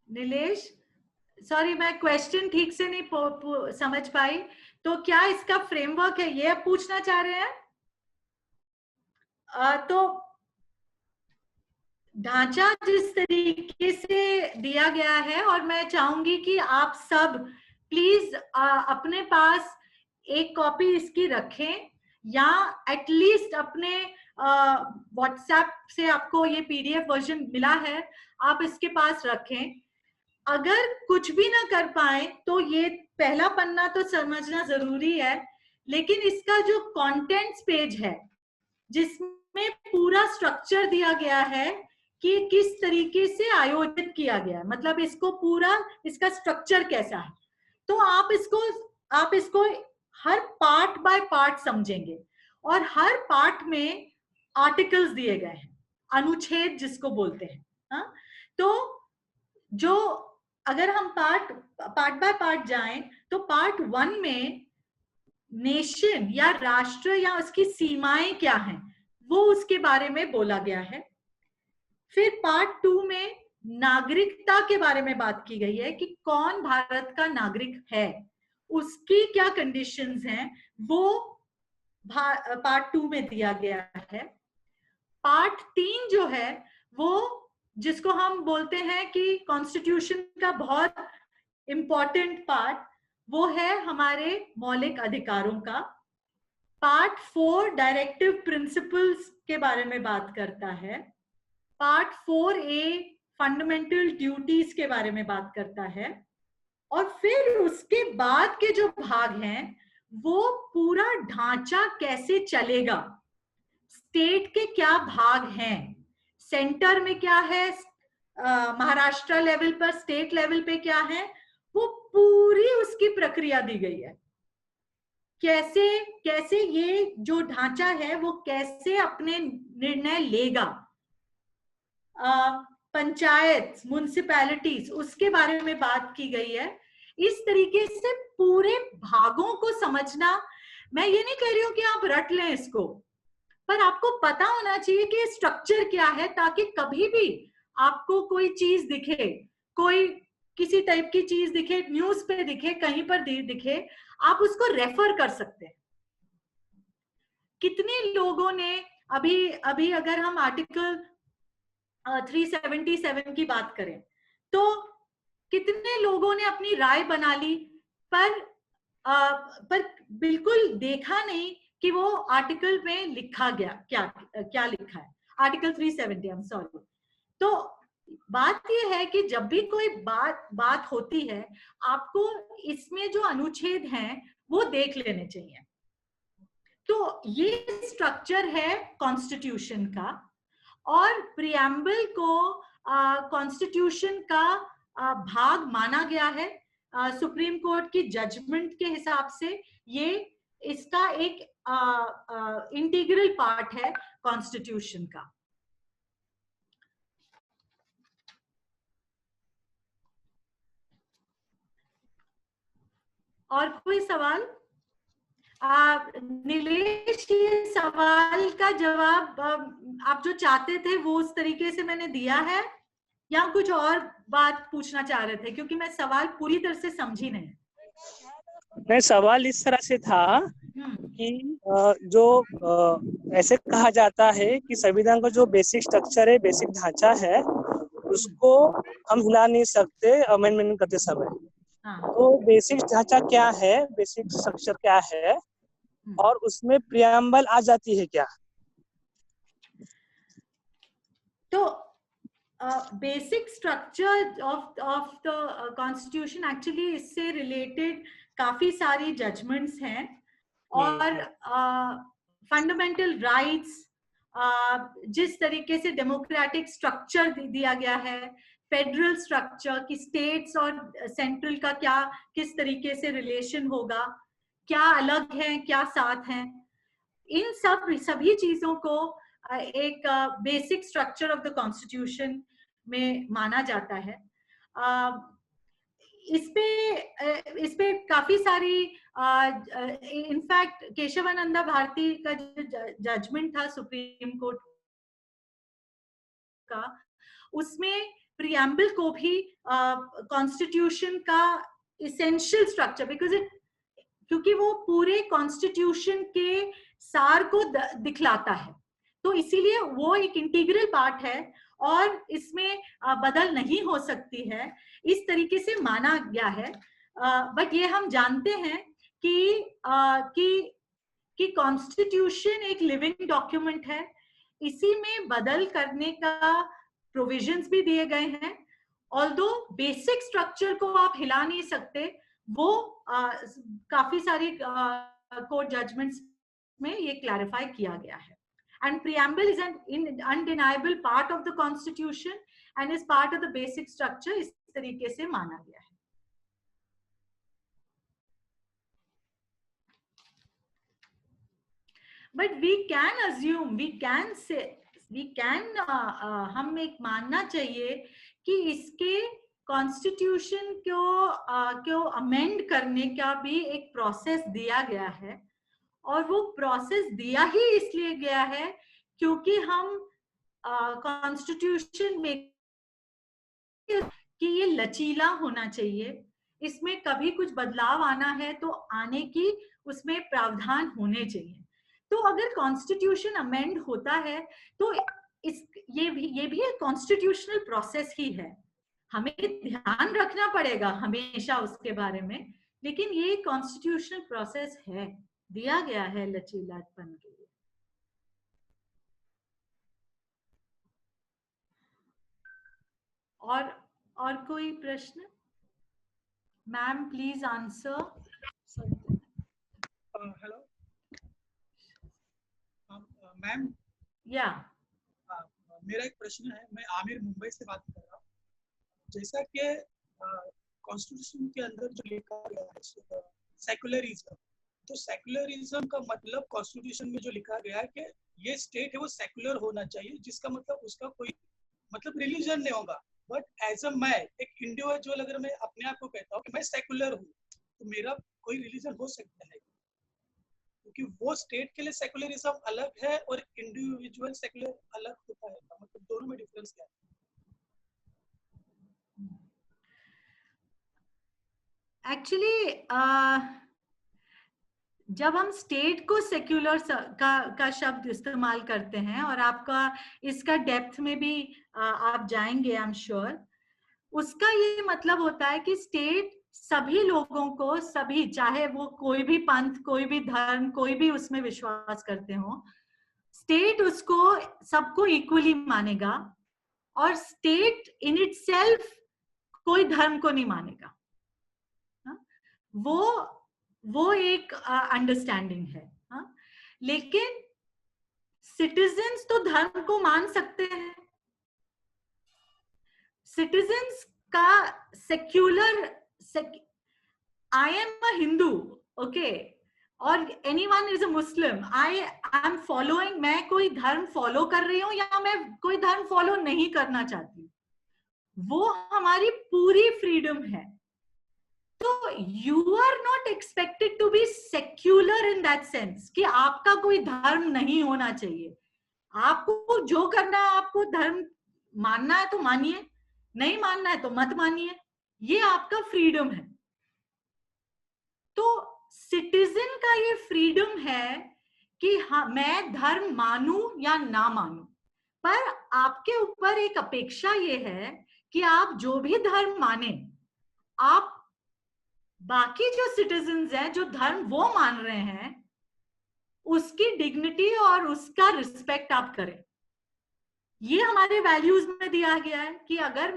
नीलेश, सॉरी मैं क्वेश्चन ठीक से नहीं समझ पाई। तो क्या इसका फ्रेमवर्क है, ये आप पूछना चाह रहे हैं? तो ढांचा जिस तरीके से दिया गया है, और मैं चाहूंगी कि आप सब प्लीज अपने पास एक कॉपी इसकी रखें, या एटलीस्ट अपने व्हाट्सएप से आपको ये PDF वर्जन मिला है, आप इसके पास रखें। अगर कुछ भी ना कर पाए तो ये पहला पन्ना तो समझना जरूरी है, लेकिन इसका जो कंटेंट्स पेज है जिसमें पूरा स्ट्रक्चर दिया गया है कि किस तरीके से आयोजित किया गया है, मतलब इसको पूरा इसका स्ट्रक्चर कैसा है, तो आप इसको हर पार्ट बाय पार्ट समझेंगे। और हर पार्ट में आर्टिकल्स दिए गए हैं, अनुच्छेद जिसको बोलते हैं। हाँ, तो जो अगर हम पार्ट बाय पार्ट जाएं तो पार्ट 1 में नेशन या राष्ट्र या उसकी सीमाएं क्या हैं वो उसके बारे में बोला गया है। फिर पार्ट 2 में नागरिकता के बारे में बात की गई है कि कौन भारत का नागरिक है, उसकी क्या कंडीशंस हैं, वो पार्ट 2 में दिया गया है। पार्ट 3 जो है वो जिसको हम बोलते हैं कि कॉन्स्टिट्यूशन का बहुत इंपॉर्टेंट पार्ट, वो है हमारे मौलिक अधिकारों का। पार्ट 4 डायरेक्टिव प्रिंसिपल्स के बारे में बात करता है। पार्ट 4A फंडामेंटल ड्यूटीज के बारे में बात करता है। और फिर उसके बाद के जो भाग हैं वो पूरा ढांचा कैसे चलेगा, स्टेट के क्या भाग हैं, सेंटर में क्या है, महाराष्ट्र लेवल पर, स्टेट लेवल पे क्या है, वो पूरी उसकी प्रक्रिया दी गई है। कैसे कैसे ये जो ढांचा है वो कैसे अपने निर्णय लेगा, पंचायत, म्युनिसिपैलिटीज, उसके बारे में बात की गई है। इस तरीके से पूरे भागों को समझना, मैं ये नहीं कह रही हूं कि आप रट लें इसको, पर आपको पता होना चाहिए कि स्ट्रक्चर क्या है, ताकि कभी भी आपको कोई चीज दिखे, कोई किसी टाइप की चीज दिखे, न्यूज पे दिखे, कहीं पर दिखे, आप उसको रेफर कर सकते हैं। कितने लोगों ने अभी अगर हम आर्टिकल 377 की बात करें तो कितने लोगों ने अपनी राय बना ली, पर बिल्कुल देखा नहीं कि वो आर्टिकल में लिखा गया क्या लिखा है, आर्टिकल 370, आई एम सॉरी। तो बात ये है कि जब भी कोई बात होती है, आपको इसमें जो अनुच्छेद हैं वो देख लेने चाहिए। तो ये स्ट्रक्चर है कॉन्स्टिट्यूशन का, और प्रियम्बल को कॉन्स्टिट्यूशन का भाग माना गया है। सुप्रीम कोर्ट की जजमेंट के हिसाब से ये इसका एक इंटीग्रल पार्ट है कॉन्स्टिट्यूशन का। और कोई सवाल? नीलेश, ये सवाल का जवाब आप जो चाहते थे वो उस तरीके से मैंने दिया है, या कुछ और बात पूछना चाह रहे थे? क्योंकि मैं सवाल पूरी तरह से समझी नहीं। सवाल इस तरह से था कि जो ऐसे कहा जाता है कि संविधान का जो बेसिक स्ट्रक्चर है, बेसिक ढांचा है, उसको हम हिला नहीं सकते अमेंडमेंट करते समय। तो बेसिक ढांचा क्या है, बेसिक स्ट्रक्चर क्या है, और उसमें प्रियम्बल आ जाती है क्या? तो basic structure of the constitution, actually इससे रिलेटेड काफी सारी जजमेंट्स हैं, और फंडामेंटल राइट्स, जिस तरीके से डेमोक्रेटिक स्ट्रक्चर दिया गया है, फेडरल स्ट्रक्चर की स्टेट्स और सेंट्रल का क्या किस तरीके से रिलेशन होगा, क्या अलग है क्या साथ है, इन सभी चीजों को एक basic structure of the constitution में माना जाता है। इस पे काफी सारी इनफैक्ट केशवानंद भारती का जो जजमेंट था सुप्रीम कोर्ट का, उसमें प्रियम्बल को भी कॉन्स्टिट्यूशन का इसेंशियल स्ट्रक्चर, क्योंकि वो पूरे कॉन्स्टिट्यूशन के सार को दिखलाता है, तो इसीलिए वो एक इंटीग्रल पार्ट है और इसमें बदल नहीं हो सकती है, इस तरीके से माना गया है। बट ये हम जानते हैं कि कॉन्स्टिट्यूशन एक लिविंग डॉक्यूमेंट है, इसी में बदल करने का प्रोविजंस भी दिए गए हैं। ऑल्दो बेसिक स्ट्रक्चर को आप हिला नहीं सकते, वो काफी सारी कोर्ट जजमेंट्स में ये क्लैरिफाई किया गया है। And preamble is an undeniable part of the constitution and is part of the basic structure, इस तरीके से माना गया है। But we can assume, we can say, हम एक मानना चाहिए कि इसके कॉन्स्टिट्यूशन को अमेंड करने का भी एक प्रोसेस दिया गया है, और वो प्रोसेस दिया ही इसलिए गया है क्योंकि हम कॉन्स्टिट्यूशन में कि ये लचीला होना चाहिए, इसमें कभी कुछ बदलाव आना है तो आने की उसमें प्रावधान होने चाहिए। तो अगर कॉन्स्टिट्यूशन अमेंड होता है तो ये भी एक कॉन्स्टिट्यूशनल प्रोसेस ही है, हमें ध्यान रखना पड़ेगा हमेशा उसके बारे में, लेकिन ये कॉन्स्टिट्यूशनल प्रोसेस है, दिया गया है लचीलापन के लिए। और कोई प्रश्न? Ma'am please answer. Hello ma'am. या मेरा एक प्रश्न है, मैं आमिर मुंबई से बात कर रहा हूँ। जैसा कि कॉन्स्टिट्यूशन के अंदर जो लिखा गया है सेकुलरिज्म, तो सेकुलरिज्म का मतलब कॉन्स्टिट्यूशन में जो लिखा गया है कि ये स्टेट है वो सेकुलर होना चाहिए, जिसका मतलब उसका कोई मतलब रिलीजन नहीं होगा। बट एज अ मैं एक इंडिविजुअल, अगर मैं अपने आप को कहता हूँ कि मैं सेकुलर हूँ, तो मेरा कोई रिलीजन हो सकता है, क्योंकि वो स्टेट के लिए सेकुलरिज्म अलग है और इंडिविजुअल सेकुलर अलग होता है, मतलब दोनों में डिफरेंस क्या है? एक्चुअली जब हम स्टेट को सेक्युलर का शब्द इस्तेमाल करते हैं, और आपका इसका डेप्थ में भी आप जाएंगे आई एम श्योर, उसका ये मतलब होता है कि स्टेट सभी लोगों को, सभी, चाहे वो कोई भी पंथ, कोई भी धर्म, कोई भी उसमें विश्वास करते हो, स्टेट उसको सबको इक्वली मानेगा, और स्टेट इन इटसेल्फ कोई धर्म को नहीं मानेगा। वो एक अंडरस्टैंडिंग है। लेकिन सिटीजन्स तो धर्म को मान सकते हैं। सिटीजन्स का secular, I am a Hindu, okay, और anyone is a Muslim, I am following, मैं कोई धर्म फॉलो कर रही हूँ या मैं कोई धर्म फॉलो नहीं करना चाहती, वो हमारी पूरी फ्रीडम है। तो you are not expected to be secular in that sense कि आपका कोई धर्म नहीं होना चाहिए। आपको जो करना है, आपको धर्म मानना है तो मानिए, नहीं मानना है तो मत मानिए, ये आपका फ्रीडम है। तो सिटीजन का ये फ्रीडम है कि हाँ, मैं धर्म मानूं या ना मानूं, पर आपके ऊपर एक अपेक्षा ये है कि आप जो भी धर्म माने, आप बाकी जो सिटीजन्स हैं जो धर्म वो मान रहे हैं, उसकी डिग्निटी और उसका रिस्पेक्ट आप करें। ये हमारे वैल्यूज में दिया गया है कि अगर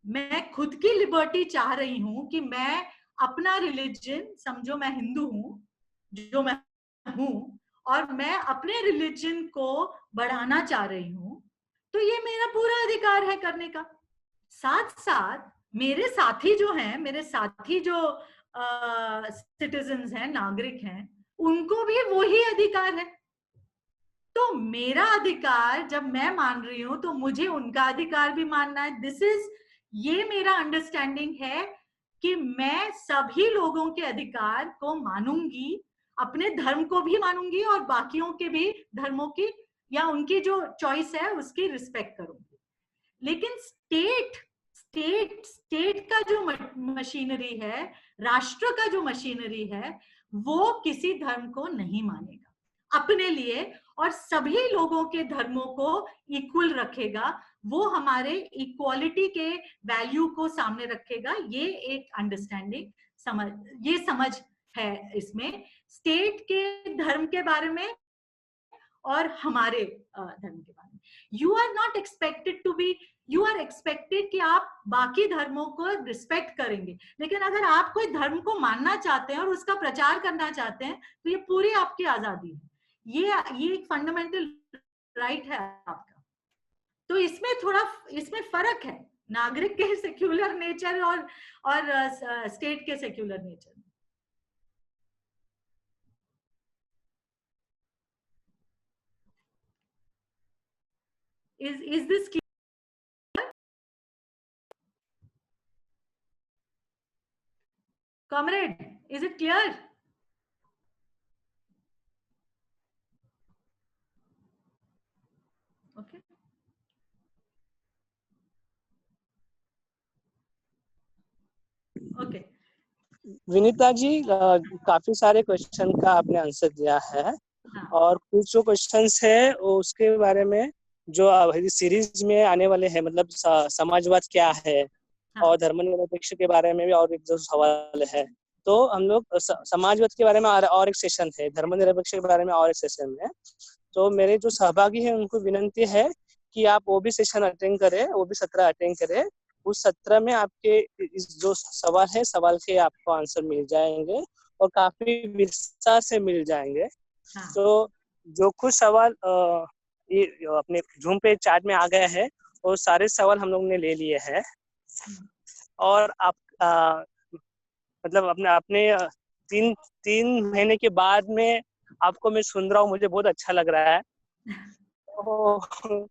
मैं खुद की लिबर्टी चाह रही हूं कि मैं अपना रिलीजन, समझो मैं हिंदू हूं जो मैं हूं, और मैं अपने रिलीजन को बढ़ाना चाह रही हूं, तो ये मेरा पूरा अधिकार है करने का। साथ साथ मेरे साथी जो हैं, मेरे साथी जो सिटीजन्स हैं, नागरिक हैं, उनको भी वही अधिकार है। तो मेरा अधिकार जब मैं मान रही हूं तो मुझे उनका अधिकार भी मानना है। ये मेरा अंडरस्टैंडिंग है कि मैं सभी लोगों के अधिकार को मानूंगी, अपने धर्म को भी मानूंगी और बाकियों के भी धर्मों की या उनकी जो चॉइस है उसकी रिस्पेक्ट करूंगी। लेकिन स्टेट का जो मशीनरी है, राष्ट्र का जो मशीनरी है, वो किसी धर्म को नहीं मानेगा अपने लिए, और सभी लोगों के धर्मों को इक्वल रखेगा। वो हमारे इक्वालिटी के वैल्यू को सामने रखेगा। ये एक अंडरस्टैंडिंग, समझ है इसमें स्टेट के धर्म के बारे में और हमारे धर्म के बारे में। You are not expected to be, you are expected कि आप बाकी धर्मों को रिस्पेक्ट करेंगे, लेकिन अगर आप कोई धर्म को मानना चाहते हैं और उसका प्रचार करना चाहते हैं तो ये पूरी आपकी आजादी है, ये एक फंडामेंटल राइट है आपका। तो इसमें थोड़ा इसमें फर्क है नागरिक के सेक्युलर नेचर और स्टेट के secular nature. Is this clear? Comrade, is it clear? Okay. Okay. Vinita ji, काफी सारे क्वेश्चन का आपने आंसर दिया है। हाँ. और कुछ जो क्वेश्चंस है उसके बारे में जो सीरीज में आने वाले हैं, मतलब समाजवाद क्या है, हाँ. और धर्मनिरपेक्ष के बारे में भी और एक जो सवाल है, तो हम लोग समाजवाद के बारे में और एक सेशन है, धर्मनिरपेक्ष के बारे में और एक सेशन है। तो मेरे जो सहभागी हैं उनको विनंती है कि आप वो भी सेशन अटेंड करें, वो भी सत्र अटेंड करें। उस सत्र में आपके इस जो सवाल है, सवाल के आपको आंसर मिल जाएंगे और काफी विस्तार से मिल जाएंगे। हाँ. तो जो कुछ सवाल ये अपने जूम पे चैट में आ गया है, वो सारे सवाल हम लोग ने ले लिए हैं। और आप मतलब अपने तीन महीने के बाद में आपको मैं सुन रहा हूँ, मुझे बहुत अच्छा लग रहा है। तो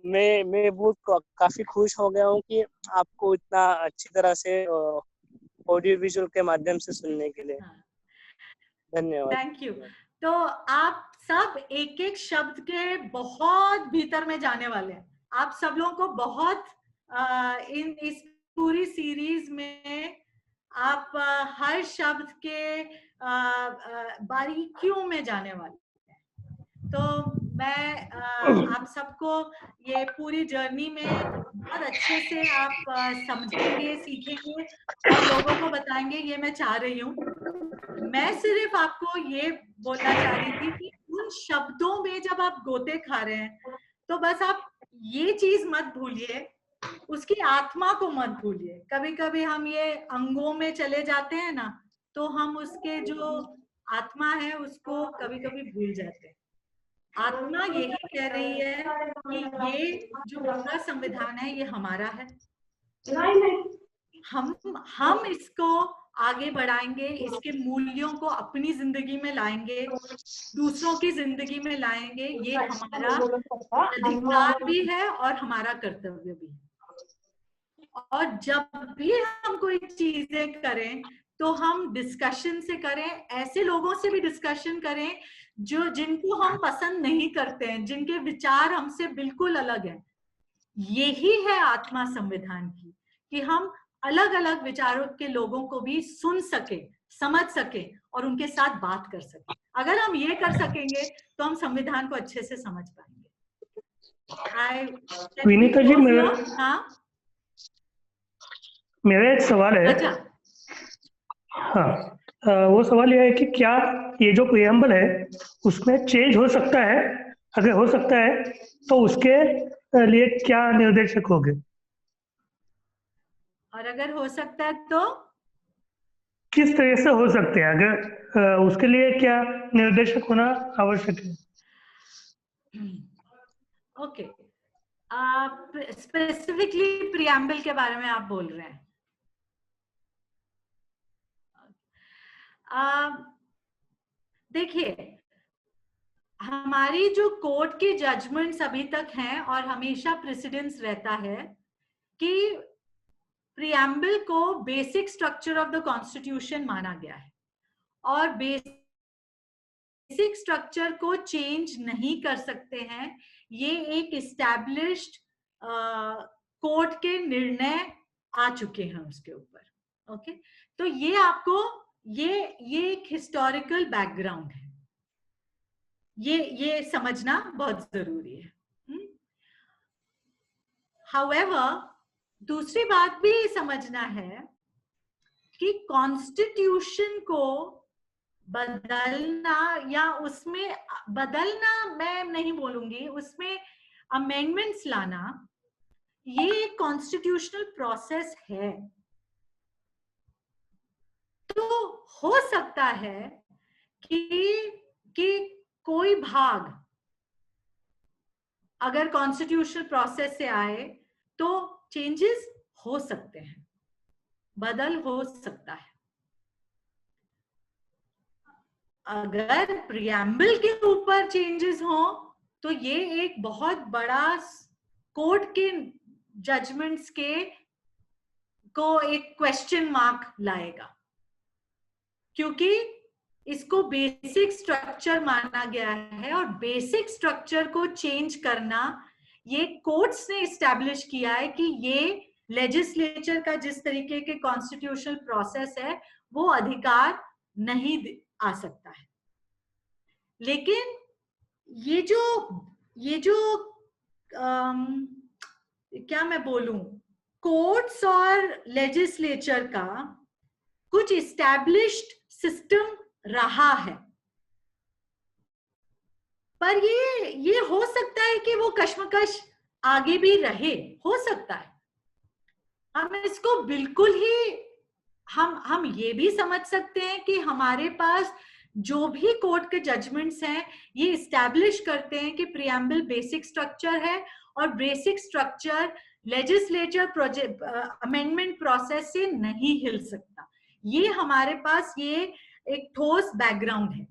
मैं बहुत काफी खुश हो गया हूँ कि आपको इतना अच्छी तरह से ऑडियो विजुअल के माध्यम से सुनने के लिए। धन्यवाद। Thank you. तो आप सब एक एक शब्द के बहुत भीतर में जाने वाले हैं। आप सब लोगों को बहुत इस पूरी सीरीज में आप हर शब्द के बारीकियों में जाने वाले हैं। तो मैं आप सबको ये पूरी जर्नी में बहुत अच्छे से आप समझेंगे, सीखेंगे और लोगों को बताएंगे, ये मैं चाह रही हूँ। मैं सिर्फ आपको ये बोलना चाह रही थी कि उन शब्दों में जब आप गोते खा रहे हैं तो बस आप ये चीज मत भूलिए, उसकी आत्मा को मत भूलिए। कभी कभी हम ये अंगों में चले जाते हैं ना, तो हम उसके जो आत्मा है उसको कभी कभी भूल जाते हैं। आत्मा यही कह रही है कि ये जो पूरा संविधान है ये हमारा है, हम इसको आगे बढ़ाएंगे, इसके मूल्यों को अपनी जिंदगी में लाएंगे, दूसरों की जिंदगी में लाएंगे। ये हमारा अधिकार भी है और हमारा कर्तव्य भी है। और जब भी हम कोई चीजें करें तो हम डिस्कशन से करें, ऐसे लोगों से भी डिस्कशन करें जिनको हम पसंद नहीं करते हैं, जिनके विचार हमसे बिल्कुल अलग हैं। यही है आत्मा संविधान की, कि हम अलग अलग विचारों के लोगों को भी सुन सके, समझ सके और उनके साथ बात कर सके। अगर हम ये कर सकेंगे तो हम संविधान को अच्छे से समझ पाएंगे। विनीता जी, मेरा एक सवाल है। अच्छा। हाँ, वो सवाल यह है कि क्या ये जो प्रियम्बल है उसमें चेंज हो सकता है? अगर हो सकता है तो उसके लिए क्या निर्देशक होंगे? और अगर हो सकता है तो किस तरह से हो सकते हैं? अगर उसके लिए क्या निर्देशक होना आवश्यक है? ओके, स्पेसिफिकली प्रियम्बल के बारे में आप बोल रहे हैं। देखिए, हमारी जो कोर्ट की जजमेंट्स अभी तक हैं और हमेशा प्रेसिडेंस रहता है कि प्रियम्बल को basic structure of the constitution माना गया है और बेसिक स्ट्रक्चर को चेंज नहीं कर सकते हैं। ये एक इस्टेब्लिश्ड कोर्ट के निर्णय आ चुके हैं उसके ऊपर। ओके, तो ये आपको ये एक हिस्टोरिकल बैकग्राउंड है, ये समझना बहुत जरूरी है। हाउएवर, दूसरी बात भी समझना है कि कॉन्स्टिट्यूशन को बदलना या उसमें बदलना मैं नहीं बोलूंगी, उसमें अमेंडमेंट्स लाना, ये एक कॉन्स्टिट्यूशनल प्रोसेस है। तो हो सकता है कि कोई भाग अगर कॉन्स्टिट्यूशनल प्रोसेस से आए तो चेंजेस हो सकते हैं, बदल हो सकता है। अगर प्रियम्बल के ऊपर चेंजेस हो तो ये एक बहुत बड़ा कोर्ट के जजमेंट्स को एक क्वेश्चन मार्क लाएगा, क्योंकि इसको बेसिक स्ट्रक्चर माना गया है और बेसिक स्ट्रक्चर को चेंज करना ये कोर्ट्स ने इस्टेब्लिश किया है कि ये लेजिस्लेचर का जिस तरीके के कॉन्स्टिट्यूशनल प्रोसेस है वो अधिकार नहीं आ सकता है। लेकिन ये जो क्या मैं बोलूं, कोर्ट्स और लेजिस्लेचर का कुछ इस्टेब्लिश्ड सिस्टम रहा है, पर ये हो सकता है कि वो कश्मकश आगे भी रहे, हो सकता है। हम इसको बिल्कुल ही हम ये भी समझ सकते हैं कि हमारे पास जो भी कोर्ट के जजमेंट्स हैं ये इस्टेब्लिश करते हैं कि प्रियम्बल बेसिक स्ट्रक्चर है और basic structure legislature project amendment process से नहीं हिल सकता। ये हमारे पास ये एक ठोस बैकग्राउंड है।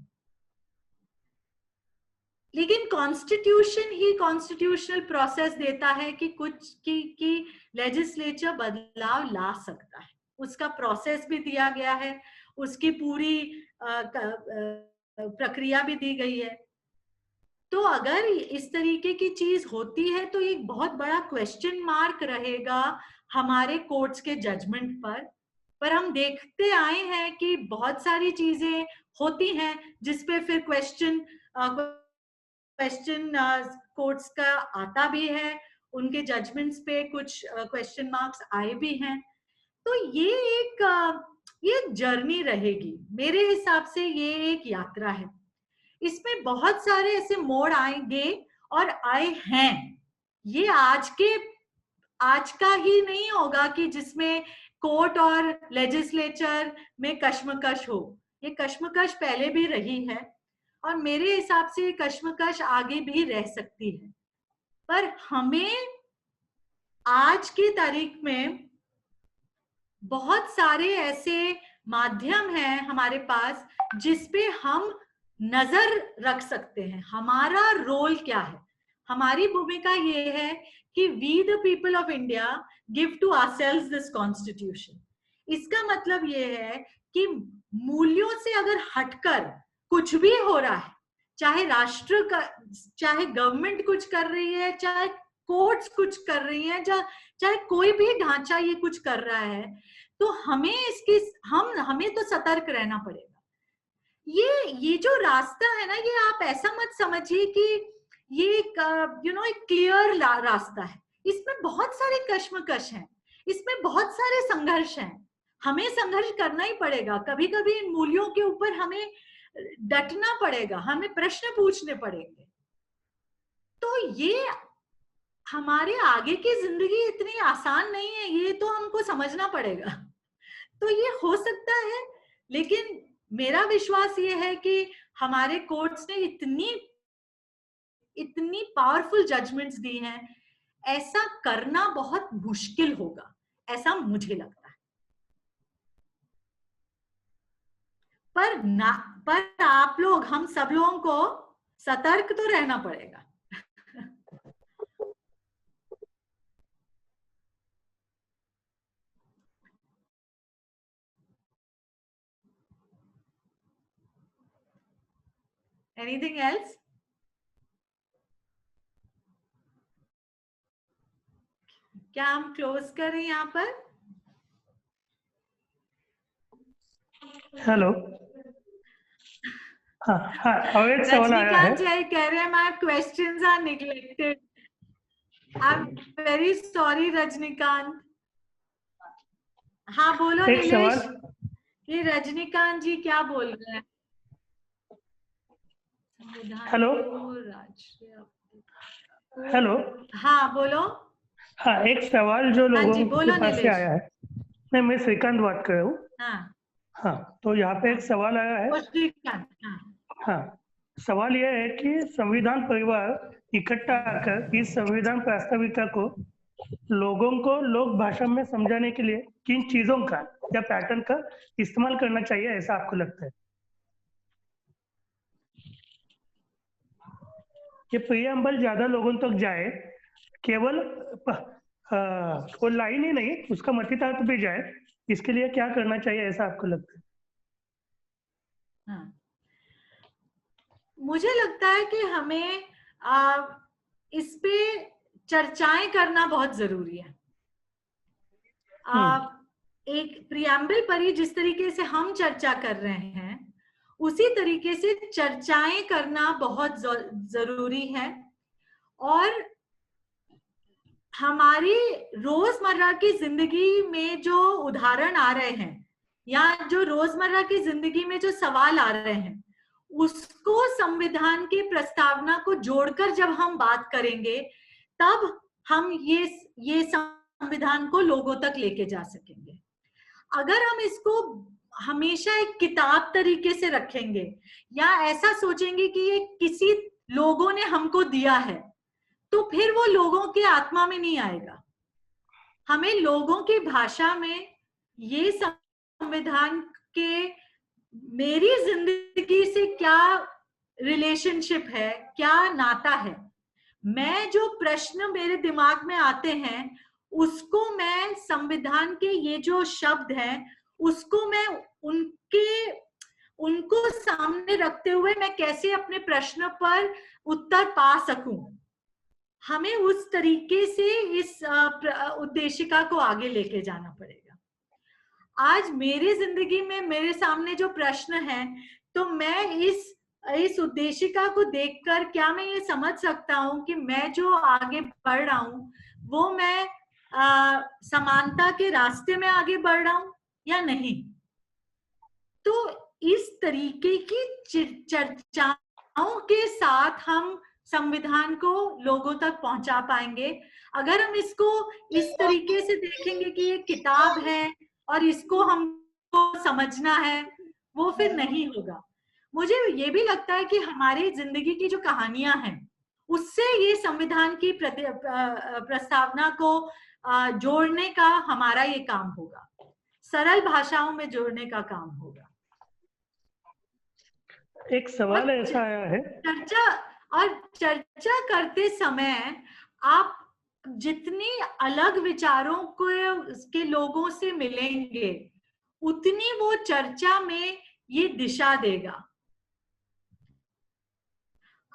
लेकिन कॉन्स्टिट्यूशन ही कॉन्स्टिट्यूशनल प्रोसेस देता है कि कुछ की लेजिस्लेचर बदलाव ला सकता है, उसका प्रोसेस भी दिया गया है, उसकी पूरी प्रक्रिया भी दी गई है। तो अगर इस तरीके की चीज होती है तो एक बहुत बड़ा क्वेश्चन मार्क रहेगा हमारे कोर्ट्स के जजमेंट पर हम देखते आए हैं कि बहुत सारी चीजें होती हैं जिसपे फिर क्वेश्चन कोर्ट्स का आता भी है, उनके जजमेंट्स पे कुछ क्वेश्चन मार्क्स आए भी हैं। तो ये एक जर्नी रहेगी, मेरे हिसाब से ये एक यात्रा है। इसमें बहुत सारे ऐसे मोड़ आएंगे और आए हैं। ये आज का ही नहीं होगा कि जिसमें कोर्ट और लेजिस्लेचर में कश्मकश हो। ये कश्मकश पहले भी रही है और मेरे हिसाब से ये कश्मकश आगे भी रह सकती है। पर हमें आज की तारीख में बहुत सारे ऐसे माध्यम हैं हमारे पास जिसपे हम नजर रख सकते हैं। हमारा रोल क्या है, हमारी भूमिका ये है कि we the people of India give to ourselves this constitution. इसका मतलब ये है कि मूल्यों से अगर हटकर कुछ भी हो रहा है, चाहे राष्ट्र का, चाहे गवर्नमेंट कुछ कर रही है, चाहे कोर्ट्स कुछ कर रही हैं, चाहे कोई भी ढांचा ये कुछ कर रहा है, तो हमें तो सतर्क रहना पड़ेगा। ये जो रास्ता है ना, ये आप ऐसा मत समझिए कि ये एक क्लियर रास्ता है। इसमें बहुत सारे कश्मकश हैं, इसमें बहुत सारे संघर्ष हैं, हमें संघर्ष करना ही पड़ेगा। कभी कभी इन मूल्यों के ऊपर हमें डटना पड़ेगा, हमें प्रश्न पूछने पड़ेंगे। तो ये हमारे आगे की जिंदगी इतनी आसान नहीं है, ये तो हमको समझना पड़ेगा। तो ये हो सकता है, लेकिन मेरा विश्वास ये है कि हमारे कोर्ट्स ने इतनी पावरफुल जजमेंट्स दी हैं, ऐसा करना बहुत मुश्किल होगा, ऐसा मुझे लगता है। पर आप लोग, हम सब लोगों को सतर्क तो रहना पड़ेगा। Anything else? क्या हम क्लोज करें यहाँ पर? हेलो, हाँ, और एक सवाल आया है। रजनीकांत जी कह रहे हैं my questions are neglected. I'm very sorry Rajinikanth. हाँ बोलो एक नीलेश। सवाल, ये रजनीकांत जी क्या बोल रहे हैं? Hello hello. हाँ बोलो। हाँ, एक सवाल जो हाँ लोगों जी, बोलो के पास से नीलेश। आया है। नहीं, मैं श्रीकांत बात कर रहा हूँ। हाँ हाँ, तो यहाँ पे एक सवाल आया है। वो श्रीकांत, हाँ। हाँ, सवाल यह है कि संविधान परिवार इकट्ठा आकर इस संविधान प्रास्ताविका को लोगों को लोक भाषा में समझाने के लिए किन चीजों का या पैटर्न का इस्तेमाल करना चाहिए, ऐसा आपको लगता है? कि प्रियम्बल ज्यादा लोगों तक जाए, केवल वो लाइन ही नहीं, उसका मतितार्थ भी जाए, इसके लिए क्या करना चाहिए, ऐसा आपको लगता है? हाँ, मुझे लगता है कि हमें इस पे चर्चाएं करना बहुत जरूरी है। एक प्रियम्बल पर ही जिस तरीके से हम चर्चा कर रहे हैं, उसी तरीके से चर्चाएं करना बहुत जरूरी है। और हमारी रोजमर्रा की जिंदगी में जो उदाहरण आ रहे हैं या जो रोजमर्रा की जिंदगी में जो सवाल आ रहे हैं, उसको संविधान की प्रस्तावना को जोड़कर जब हम बात करेंगे, तब हम ये संविधान को लोगों तक लेके जा सकेंगे। अगर हम इसको हमेशा एक किताब तरीके से रखेंगे या ऐसा सोचेंगे कि ये किसी लोगों ने हमको दिया है, तो फिर वो लोगों की आत्मा में नहीं आएगा। हमें लोगों की भाषा में ये संविधान के मेरी जिंदगी से क्या रिलेशनशिप है, क्या नाता है, मैं जो प्रश्न मेरे दिमाग में आते हैं उसको मैं संविधान के ये जो शब्द हैं उसको मैं उनको सामने रखते हुए मैं कैसे अपने प्रश्न पर उत्तर पा सकूं। हमें उस तरीके से इस उद्देशिका को आगे लेके जाना पड़ेगा। आज मेरी जिंदगी में मेरे सामने जो प्रश्न है, तो मैं इस उद्देशिका को देखकर क्या मैं ये समझ सकता हूं कि मैं जो आगे बढ़ रहा हूं वो मैं समानता के रास्ते में आगे बढ़ रहा हूं या नहीं। तो इस तरीके की चर्चाओं के साथ हम संविधान को लोगों तक पहुंचा पाएंगे। अगर हम इसको इस तरीके से देखेंगे कि ये किताब है और इसको हमको समझना है, वो फिर नहीं होगा। मुझे ये भी लगता है कि हमारी जिंदगी की जो कहानियां हैं, उससे ये संविधान की प्रस्तावना को जोड़ने का हमारा ये काम होगा, सरल भाषाओं में जोड़ने का काम होगा। एक सवाल ऐसा आया है, चर्चा करते समय आप जितनी अलग विचारों के लोगों से मिलेंगे, उतनी वो चर्चा में ये दिशा देगा।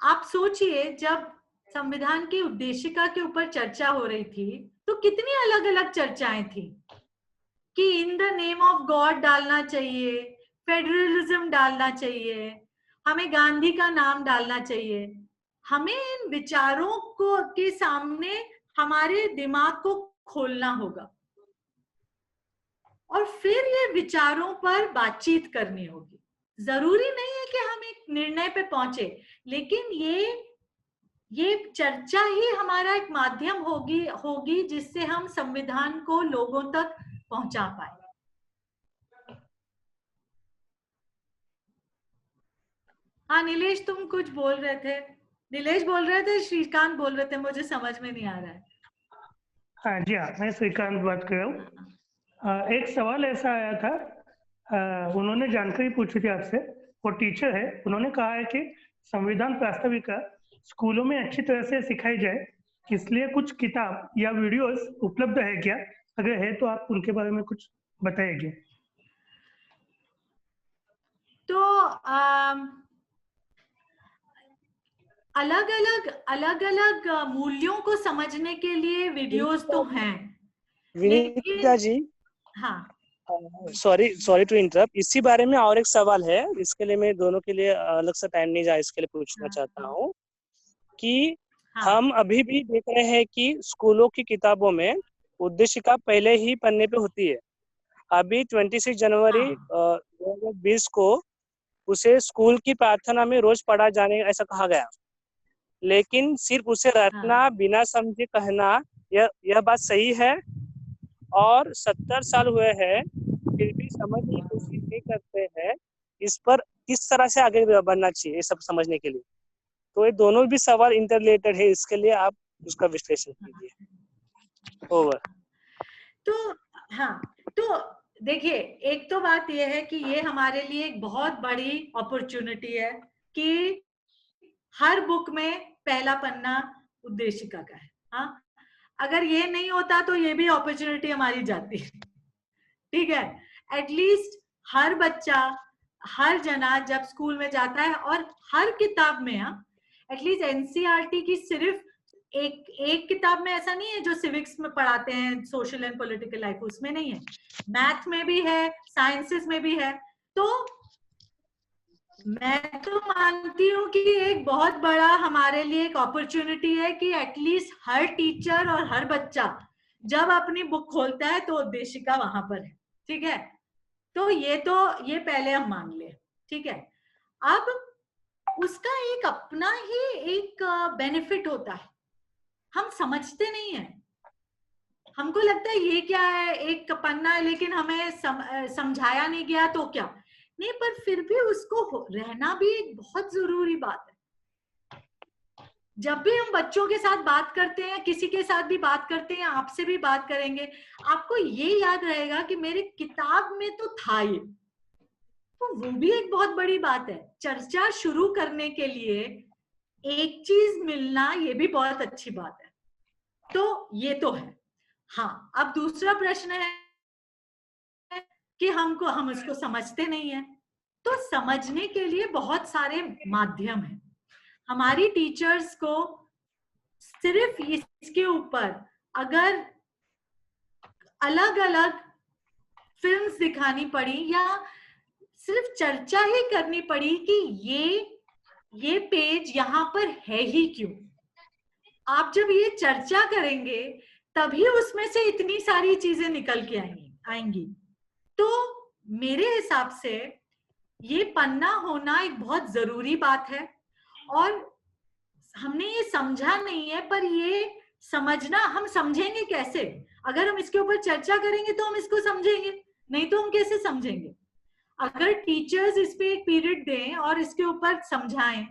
आप सोचिए, जब संविधान की उद्देशिका के ऊपर चर्चा हो रही थी तो कितनी अलग अलग चर्चाएं थी कि इन द नेम ऑफ गॉड डालना चाहिए, फेडरलिज्म डालना चाहिए, हमें गांधी का नाम डालना चाहिए। हमें इन विचारों के सामने हमारे दिमाग को खोलना होगा और फिर ये विचारों पर बातचीत करनी होगी। जरूरी नहीं है कि हम एक निर्णय पे पहुंचे, लेकिन ये चर्चा ही हमारा एक माध्यम होगी जिससे हम संविधान को लोगों तक पहुंचा पाए। हाँ नीलेश, तुम कुछ बोल रहे थे। नीलेश बोल रहे थे, श्रीकांत बोल रहे थे, मुझे समझ में नहीं आ रहा है। हाँ जी, हाँ, मैं श्रीकांत बात कर रहा हूँ। एक सवाल ऐसा आया था, उन्होंने जानकारी पूछी थी आपसे, वो टीचर है, उन्होंने कहा है कि संविधान प्रास्ताविका स्कूलों में अच्छी तरह से सिखाई जाए, इसलिए कुछ किताब या वीडियोस उपलब्ध है क्या? अगर है तो आप उनके बारे में कुछ बताइए। तो अलग अलग मूल्यों को समझने के लिए वीडियोस तो हैं। विनीता जी, हाँ सॉरी टू इंटरप्ट, इसी बारे में और एक सवाल है, इसके लिए मैं दोनों के लिए अलग से टाइम नहीं जाए, इसके लिए पूछना चाहता हूँ कि हम अभी भी देख रहे हैं कि स्कूलों की किताबों में उद्देशिका पहले ही पन्ने पे होती है। अभी 26 जनवरी 2020 को उसे स्कूल की प्रार्थना में रोज पढ़ा जाने ऐसा कहा गया, लेकिन सिर्फ उसे रटना बिना समझे कहना यह बात सही है। और 70 साल हुए हैं फिर भी समझने की कोशिश नहीं करते हैं इस पर किस तरह से आगे बढ़ना चाहिए ये सब समझने के लिए। तो ये दोनों भी सवाल इंटररिलेटेड है, इसके लिए आप उसका विश्लेषण कीजिए। ओवर। तो हाँ, तो देखिए, एक तो बात यह है कि ये हमारे लिए एक बहुत बड़ी अपॉर्चुनिटी है कि हर बुक में पहला पन्ना उद्देशिका का है। हाँ, अगर ये नहीं होता तो ये भी अपॉर्चुनिटी हमारी जाती है। ठीक है, एटलीस्ट हर बच्चा, हर जना जब स्कूल में जाता है और हर किताब में, एटलीस्ट एनसीईआरटी की सिर्फ एक किताब में ऐसा नहीं है जो सिविक्स में पढ़ाते हैं, सोशल एंड पॉलिटिकल लाइफ, उसमें नहीं है, मैथ में भी है, साइंसेस में भी है। तो मैं तो मानती हूँ कि एक बहुत बड़ा हमारे लिए एक अपॉर्चुनिटी है कि एटलीस्ट हर टीचर और हर बच्चा जब अपनी बुक खोलता है तो उद्देशिका वहां पर है। ठीक है, तो ये पहले हम मान ले। ठीक है, अब उसका एक अपना ही एक बेनिफिट होता है, हम समझते नहीं है, हमको लगता है ये क्या है, एक पन्ना है, लेकिन हमें समझाया नहीं गया तो क्या नहीं, पर फिर भी उसको रहना भी एक बहुत जरूरी बात है। जब भी हम बच्चों के साथ बात करते हैं, किसी के साथ भी बात करते हैं, आपसे भी बात करेंगे, आपको ये याद रहेगा कि मेरे किताब में तो था ये, तो वो भी एक बहुत बड़ी बात है। चर्चा शुरू करने के लिए एक चीज मिलना ये भी बहुत अच्छी बात है। तो ये तो है। हाँ, अब दूसरा प्रश्न है कि हम इसको समझते नहीं है। तो समझने के लिए बहुत सारे माध्यम हैं। हमारी टीचर्स को सिर्फ इसके ऊपर अगर अलग अलग फिल्म्स दिखानी पड़ी या सिर्फ चर्चा ही करनी पड़ी कि ये पेज यहाँ पर है ही क्यों, आप जब ये चर्चा करेंगे तभी उसमें से इतनी सारी चीजें निकल के आएंगी। तो मेरे हिसाब से ये पन्ना होना एक बहुत जरूरी बात है, और हमने ये समझा नहीं है, पर ये समझना, हम समझेंगे कैसे? अगर हम इसके ऊपर चर्चा करेंगे तो हम इसको समझेंगे, नहीं तो हम कैसे समझेंगे? अगर टीचर्स इस पे एक पीरियड दें और इसके ऊपर समझाएं,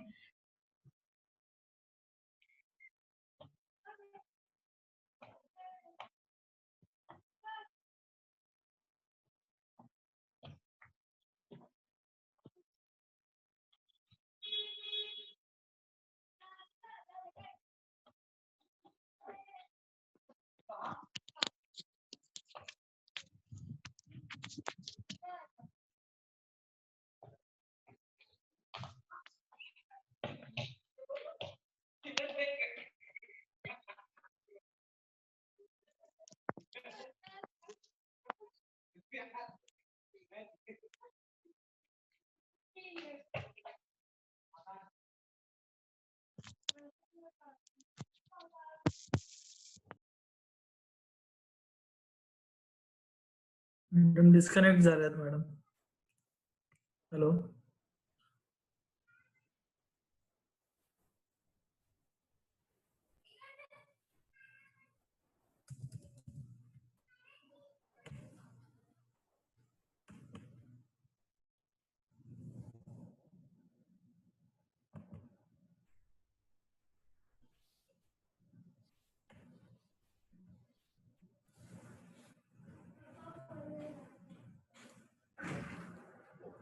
मॅडम डिस्कनेक्ट झाल्यात मॅडम. हॅलो.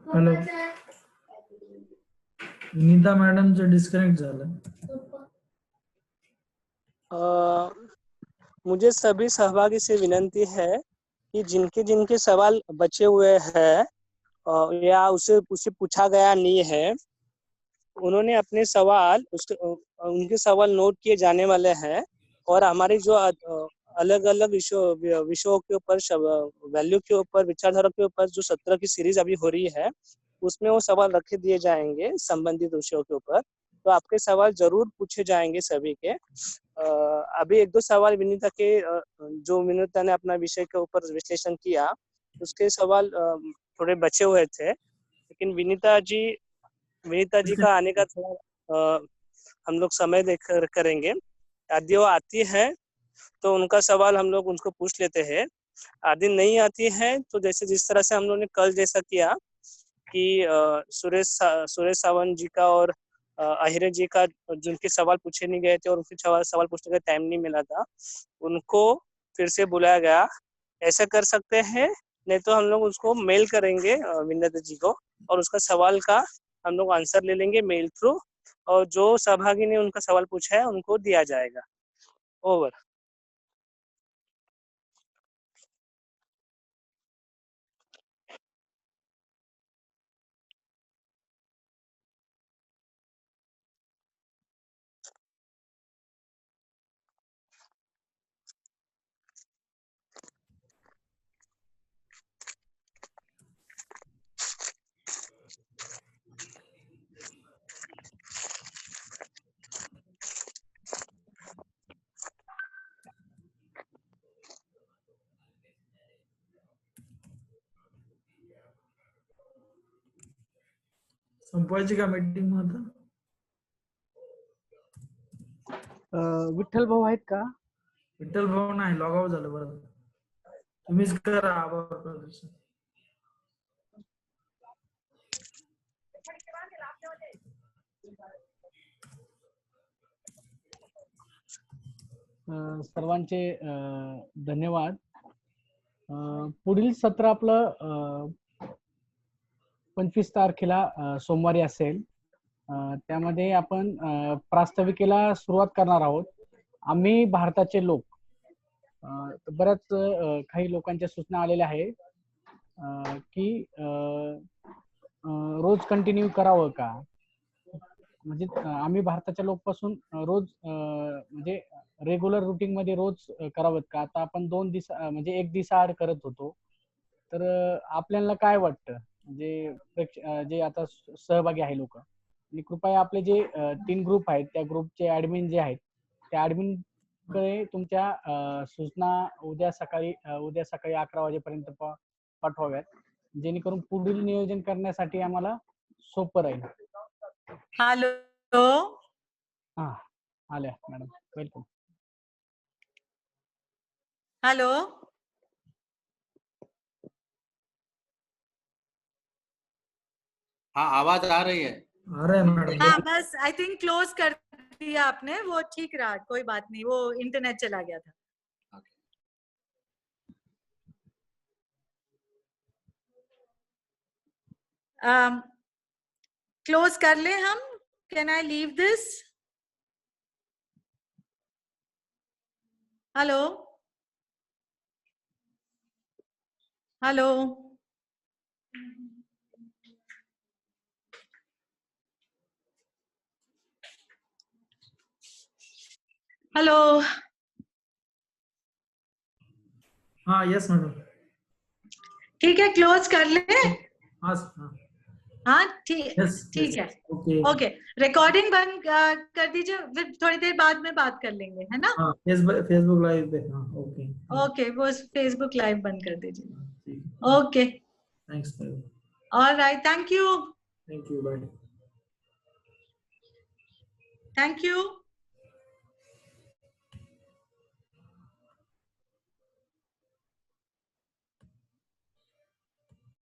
हॅलो. नीता मॅडमचं डिस्कनेक्ट झालं. मुझे सभी सहभागी से विनंती है कि जिनके जिनके सवाल बचे हुए हैं या उसे पूछा गया नहीं है, उन्होंने अपने सवाल उनके सवाल नोट किए जाने वाले हैं, और हमारी जो अलग अलग विषयों के ऊपर, वैल्यू के ऊपर, विचारधारा के ऊपर जो सत्र की सीरीज अभी हो रही है, उसमें वो सवाल रखे दिए जाएंगे संबंधित विषयों के ऊपर। तो आपके सवाल जरूर पूछे जाएंगे सभी के। अभी एक दो सवाल विनीता के, जो विनीता ने अपना विषय के ऊपर विश्लेषण किया, उसके सवाल थोड़े बचे हुए थे, लेकिन विनीता जी विनीता जी का आने का थोड़ा हम लोग समय देकर करेंगे। यदि वो आती है तो उनका सवाल हम लोग उनको पूछ लेते हैं। आदि नहीं आती है तो जैसे जिस तरह से हम लोगों ने कल जैसा किया कि सुरेश सावंत जी का और अहिरे जी का जिनके सवाल पूछे नहीं गए थे और उनके सवाल पूछने का टाइम नहीं मिला था, उनको फिर से बुलाया गया। ऐसा कर सकते हैं, नहीं तो हम लोग उसको मेल करेंगे विनीता जी को और उसका सवाल का हम लोग आंसर ले लेंगे मेल थ्रू, और जो सहभागी ने उनका सवाल पूछा है उनको दिया जाएगा। ओवर। संपवायची का मीटिंग मग आता? विठ्ठल भाऊ आहेत का? विठ्ठल भाऊ नाही, लॉग आउट झालं बरं. तुम्हीच करा आभार प्रदर्शन. सर्वांचे धन्यवाद. पुढील सत्र आपलं 25 तारखेला सोमवारी असेल. त्यामध्ये आपण प्रास्ताविकेला सुरुवात करणार आहोत. आम्ही भारताचे लोक. बऱ्याच काही लोकांच्या सूचना आलेल्या आहे की रोज कंटिन्यू करावं का, म्हणजे आम्ही भारताच्या लोक पासून रोज म्हणजे रेग्युलर रुटीन मध्ये रोज करावं का. आता आपण 2 दिवस म्हणजे 1 दिवसाआड करत होतो. तर आपल्याला काय वाटतं, जे आता सहभागी आहे लोक, आणि कृपया आपले जे 3 ग्रुप आहेत त्या ग्रुपचे ऍडमिन जे आहेत त्या ऍडमिन कडे तुमच्या सूचना उद्या सकाळी 11 वाजेपर्यंत पाठवाव्यात, जेणेकरून पुढील नियोजन करण्यासाठी आम्हाला सोपं राहील. हॅलो. हा, आल्या मॅडम, वेलकम. हेलो. हाँ, आवाज आ रही है? आ रहा है मैडम. हाँ, बस आई थिंक क्लोज कर दिया आपने, वो ठीक रहा, कोई बात नहीं, वो इंटरनेट चला गया था. क्लोज कर ले हम. Can I leave this? Hello. Hello. Hello. हाँ, यस मैडम. ठीक है, क्लोज कर ले. हाँ. हाँ, ठीक है. ओके. रिकॉर्डिंग बंद कर दीजिए, फिर थोड़ी देर बाद में बात कर लेंगे, है ना? हाँ, फेसबुक लाइव पे. हाँ, ओके. ओके, वो फेसबुक लाइव बंद कर दीजिए. Okay. Thanks. Alright, thank you. Thank you. Bye. Thank you.